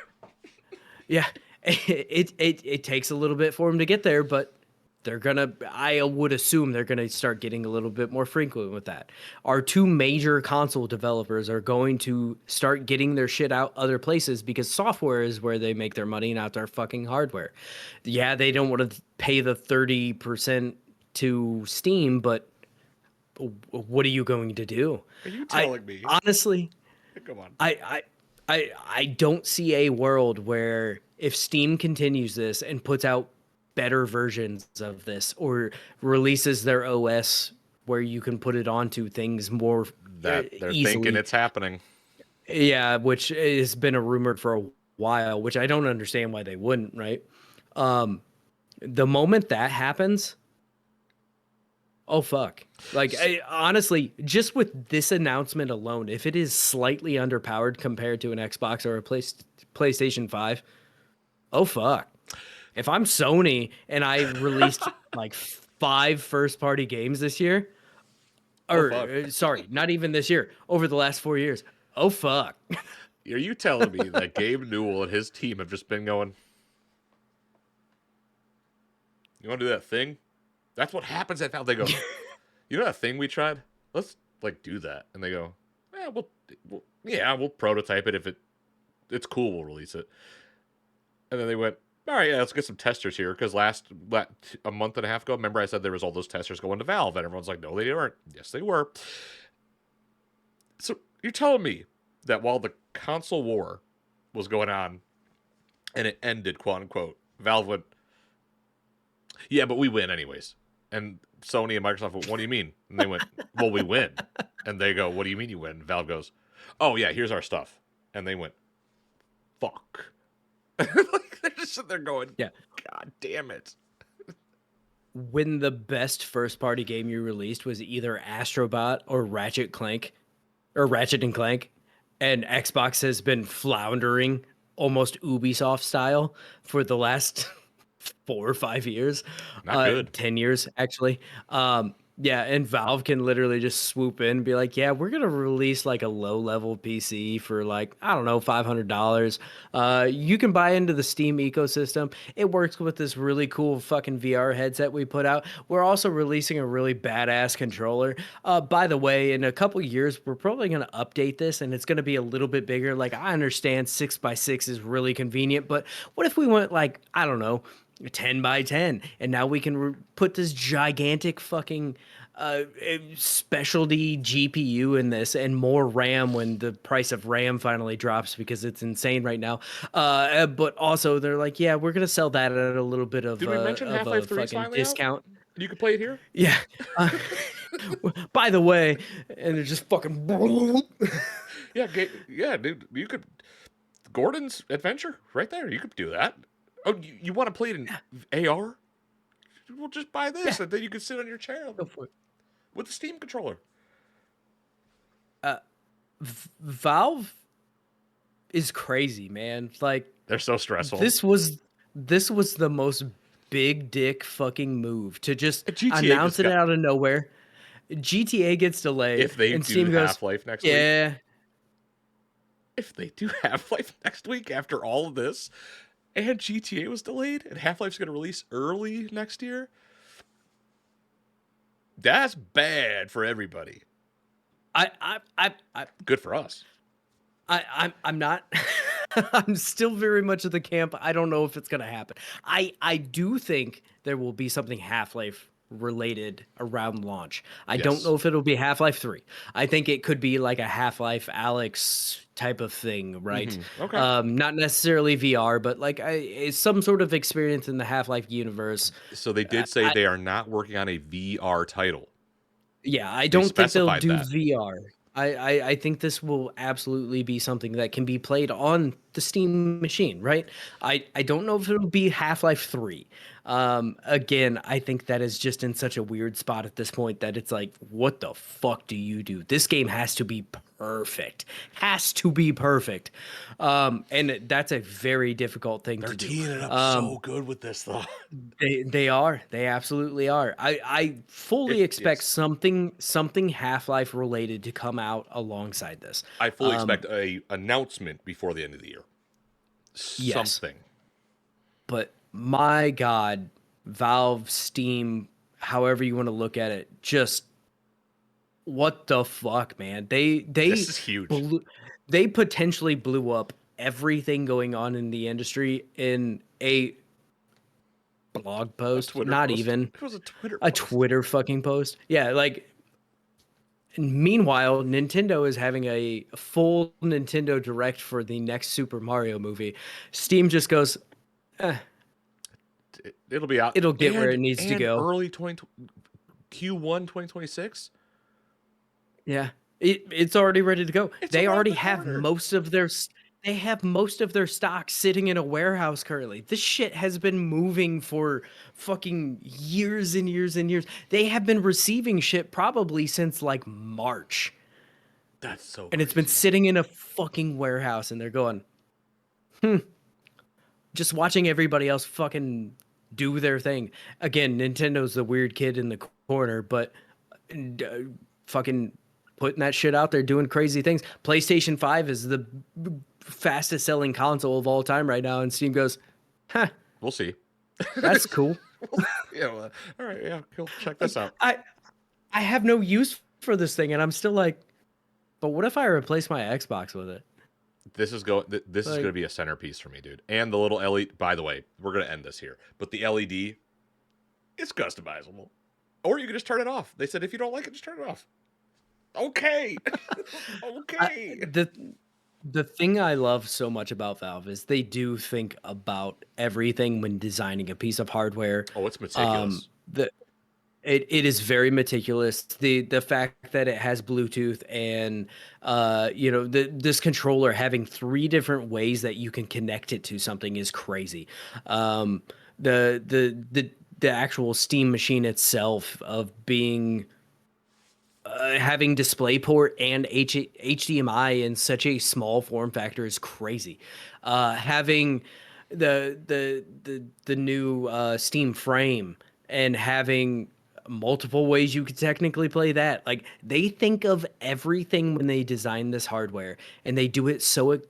Yeah, it takes a little bit for them to get there, but they're gonna. I would assume they're gonna start getting a little bit more frequent with that. Our two major console developers are going to start getting their shit out other places because software is where they make their money, not their fucking hardware. Yeah, they don't want to pay the 30% to Steam, but what are you going to do? Are you I telling me? honestly, Come on. I don't see a world where if Steam continues this and puts out better versions of this or releases their OS where you can put it onto things more That they're thinking easily. it's happening. Yeah, which has been a rumored for a while, which I don't understand why they wouldn't, right? Um, the moment that happens, oh fuck. Like honestly, just with this announcement alone, if it is slightly underpowered compared to an Xbox or a PlayStation 5, oh fuck. If I'm Sony and I released like 5 first-party games this year. Oh Or fuck. sorry, not even this year. Over the last 4 years. Oh fuck. Are you telling me that Gabe Newell and his team have just been going, you want to do that thing? That's what happens at Valve. They go, you know that thing we tried? Let's like do that. And they go, yeah, we'll prototype it. If it's cool, we'll release it. And then they went, all right, yeah, let's get some testers here. Because a month and a half ago, remember I said there was all those testers going to Valve, and everyone's like, no, they weren't. Yes, they were. So you're telling me that while the console war was going on and it ended, quote unquote, Valve went, yeah, but we win anyways. And Sony and Microsoft went, what do you mean? And they went, well, we win. And they go, what do you mean you win? And Valve goes, oh, yeah, here's our stuff. And they went, fuck. Like, they're just sitting there going, Yeah. God damn it. When the best first-party game you released was either Astrobot or Ratchet and Clank, and Xbox has been floundering almost Ubisoft style for the last 4 or 5 years, Not good. 10 years actually. Yeah, and Valve can literally just swoop in and be like, yeah, we're gonna release like a low-level PC for like, I don't know, $500. You can buy into the Steam ecosystem. It works with this really cool fucking VR headset we put out. We're also releasing a really badass controller. By the way, in a couple years, we're probably gonna update this and it's gonna be a little bit bigger. Like, I understand 6x6 is really convenient, but what if we went like, I don't know, 10 by 10, and now we can put this gigantic fucking specialty GPU in this and more RAM when the price of RAM finally drops, because it's insane right now. But also they're like, yeah, we're gonna sell that at a little bit Did we mention of Half-Life a 3 is fucking finally out? discount. You can play it here? Yeah. Uh, by the way, and they're just fucking. Yeah, dude. You could. Gordon's Adventure, right there. You could do that. Oh, you want to play it in AR? Well, just buy this, Yeah, and then you can sit on your chair go for it. with the Steam controller. Valve is crazy, man. Like, They're so stressful. this was the most big dick fucking move to just GTA announce just it got. out of nowhere. GTA gets delayed, If they and do Steam goes, Half Life next week, yeah. if they do Half Life next week after all of this, and GTA was delayed, and Half Life's going to release early next year, that's bad for everybody. I Good for us. I'm not. I'm still very much of the camp. I don't know if it's gonna happen. I do think there will be something Half-Life related around launch. I don't Yes. know if it'll be Half-Life 3. I think it could be like a Half-Life Alex type of thing, right? Okay. Not necessarily VR, but like it's some sort of experience in the Half-Life universe. So they did say they are not working on a VR title. Yeah, I They don't think they'll specified do that. VR. I think this will absolutely be something that can be played on the Steam machine, right? I don't know if it'll be Half-Life 3. Again, I think that is just in such a weird spot at this point that it's like, what the fuck do you do? This game has to be perfect. Has to be perfect. And that's a very difficult thing They're to do. teeing it up so good with this, though. They are. They absolutely are. I fully expect Yes, something Half-Life related to come out alongside this. I fully expect a announcement before the end of the year. Yes, Something. but my God, Valve, Steam, however you want to look at it, just what the fuck, man? This is huge. They potentially blew up everything going on in the industry in a blog A post, Twitter not post. even It was a Twitter a post. Twitter fucking post. Yeah, like. Meanwhile, Nintendo is having a full Nintendo Direct for the next Super Mario movie. Steam just goes, It'll be out it'll get where it needs to and go. early Q1 2026. Yeah, it's already ready to go. It's They around already the have corner. they have most of their stock sitting in a warehouse currently. This shit has been moving for fucking years and years and years. They have been receiving shit probably since like March, That's so and it's been crazy. sitting in a fucking warehouse, and they're going, just watching everybody else fucking do their thing. Again, Nintendo's the weird kid in the corner, but uh, fucking putting that shit out there, doing crazy things. PlayStation 5 is the fastest selling console of all time right now, and Steam goes, huh, We'll see. that's cool. Yeah. Well, all right. Yeah. Cool. Check this Like out. I have no use for this thing, and I'm still like, but what if I replace my Xbox with it? This is going. This is going to Like, be a centerpiece for me, dude. And the little LED. By the way, we're going to end this here. But the LED, it's customizable, or you can just turn it off. They said if you don't like it, just turn it off. Okay. Okay. the thing I love so much about Valve is they do think about everything when designing a piece of hardware. Oh, it's meticulous. The it is very meticulous. The fact that it has Bluetooth and this controller having 3 different ways that you can connect it to something is crazy. Um, the actual Steam machine itself of being having DisplayPort and HDMI in such a small form factor is crazy. Having the new Steam frame and having multiple ways you could technically play that. Like they think of everything when they design this hardware, and they do it so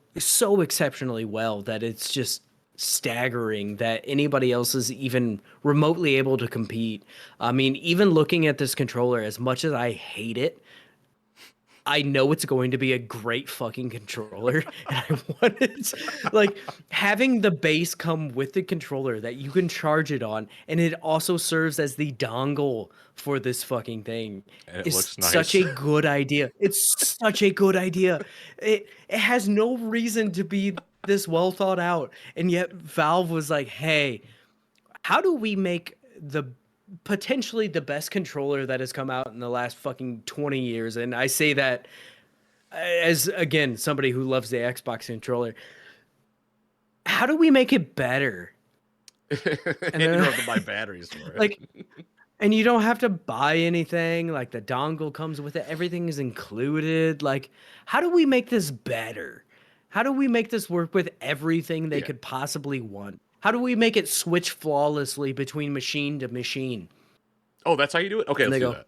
exceptionally well that it's just staggering that anybody else is even remotely able to compete. I mean, even looking at this controller, as much as I hate it, I know it's going to be a great fucking controller. And I want it, like having the base come with the controller that you can charge it on, and it also serves as the dongle for this fucking thing And it is looks such nice. a good idea. It's such a good idea. It has no reason to be this well thought out, and yet Valve was like, "Hey, how do we make the potentially the best controller that has come out in the last fucking 20 years?" And I say that as again somebody who loves the Xbox controller. How do we make it better? And And you don't then have to buy batteries for it. like and you don't have to buy anything, like the dongle comes with it, everything is included. Like how do we make this better? How do we make this work with everything they Yeah. could possibly want? How do we make it switch flawlessly between machine to machine? Oh, that's how you do it? Okay, And let's they do go, that.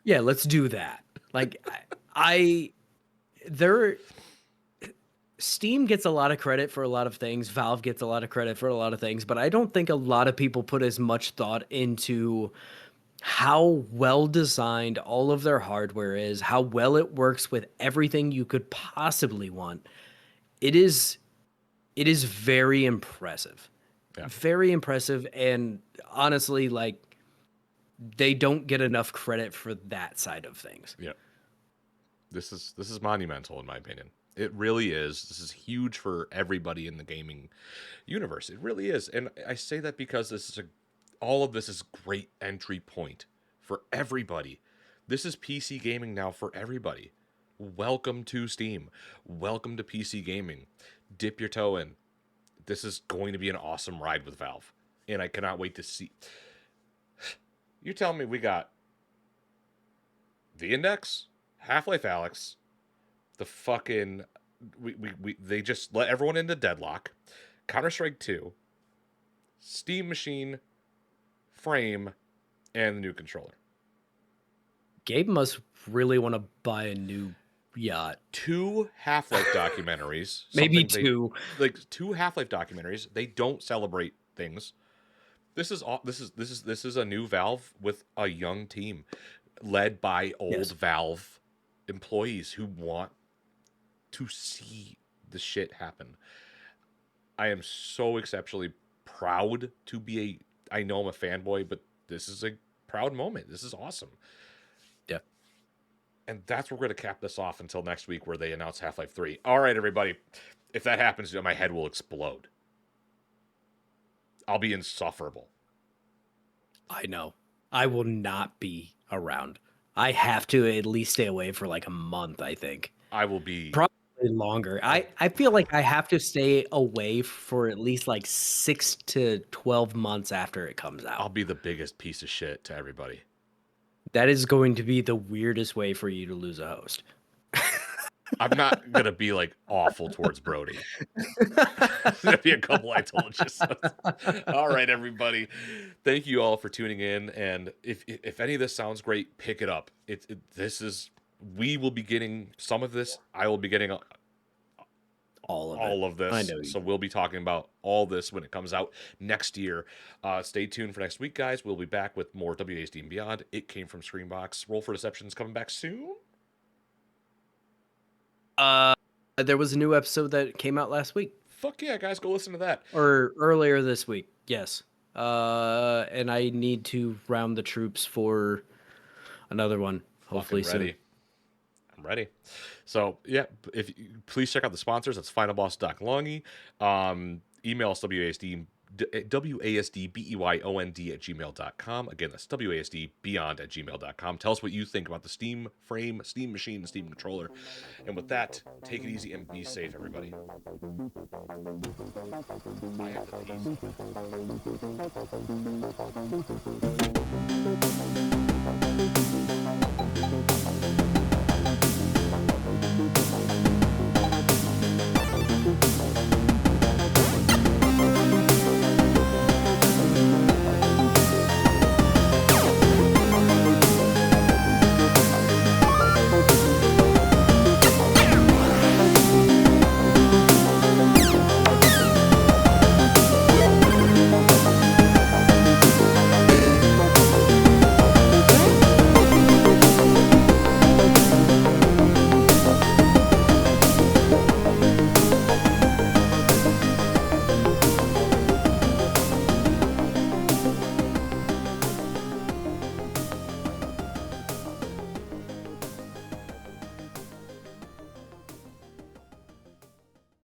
yeah, let's do that. Like I there Steam gets a lot of credit for a lot of things. Valve gets a lot of credit for a lot of things, but I don't think a lot of people put as much thought into how well designed all of their hardware is, how well it works with everything you could possibly want. It is it is very impressive. Yeah. Very impressive, and honestly like they don't get enough credit for that side of things. Yeah. This is monumental in my opinion. It really is. This is huge for everybody in the gaming universe. It really is. And I say that because all of this is great entry point for everybody. This is PC gaming now for everybody. Welcome to Steam. Welcome to PC gaming. Dip your toe in. This is going to be an awesome ride with Valve. And I cannot wait to see. You tell me we got the Index, Half-Life Alyx, the fucking they just let everyone into deadlock. Counter-Strike 2, Steam Machine, Frame, and the new controller. Gabe must really want to buy a new yacht. 2 Half-Life documentaries. Maybe Something they 2. like 2 Half-Life documentaries. They don't celebrate things. This is a new Valve with a young team led by old Yes. Valve employees who want to see the shit happen. I am so exceptionally proud to be I know I'm a fanboy, but this is a proud moment. This is awesome. Yeah. And that's where we're going to cap this off until next week where they announce Half-Life 3. All right, everybody. If that happens, my head will explode. I'll be insufferable. I know. I will not be around. I have to at least stay away for like a month, I think. I will be. Probably longer. I feel like I have to stay away for at least like 6 to 12 months after it comes I'll out. be the biggest piece of shit to everybody. That is going to be the weirdest way for you to lose a host. I'm not gonna be like awful towards Brody. There's gonna be a couple I told you so. All right, everybody. Thank you all for tuning in. And if any of this sounds great, pick it up. This is we will be getting some of this. I will be getting All of it. all of I this. know you. So we'll be talking about all this when it comes out next year. Stay tuned for next week, guys. We'll be back with more WASD and Beyond. It came from SCREAMBOX. Roll for Deception's coming back soon. There was a new episode that came out last week. Fuck yeah, guys, go listen to that. Or earlier this week. Yes. And I need to round the troops for another one, hopefully Ready. soon. I'm ready. So yeah, please check out the sponsors. That's finalboss.longy. Email us wasdbeyond@gmail.com. Again, that's wasdbeyond@gmail.com. Tell us what you think about the Steam frame, Steam machine, Steam controller. And with that, take it easy and be safe, everybody. I have to pee.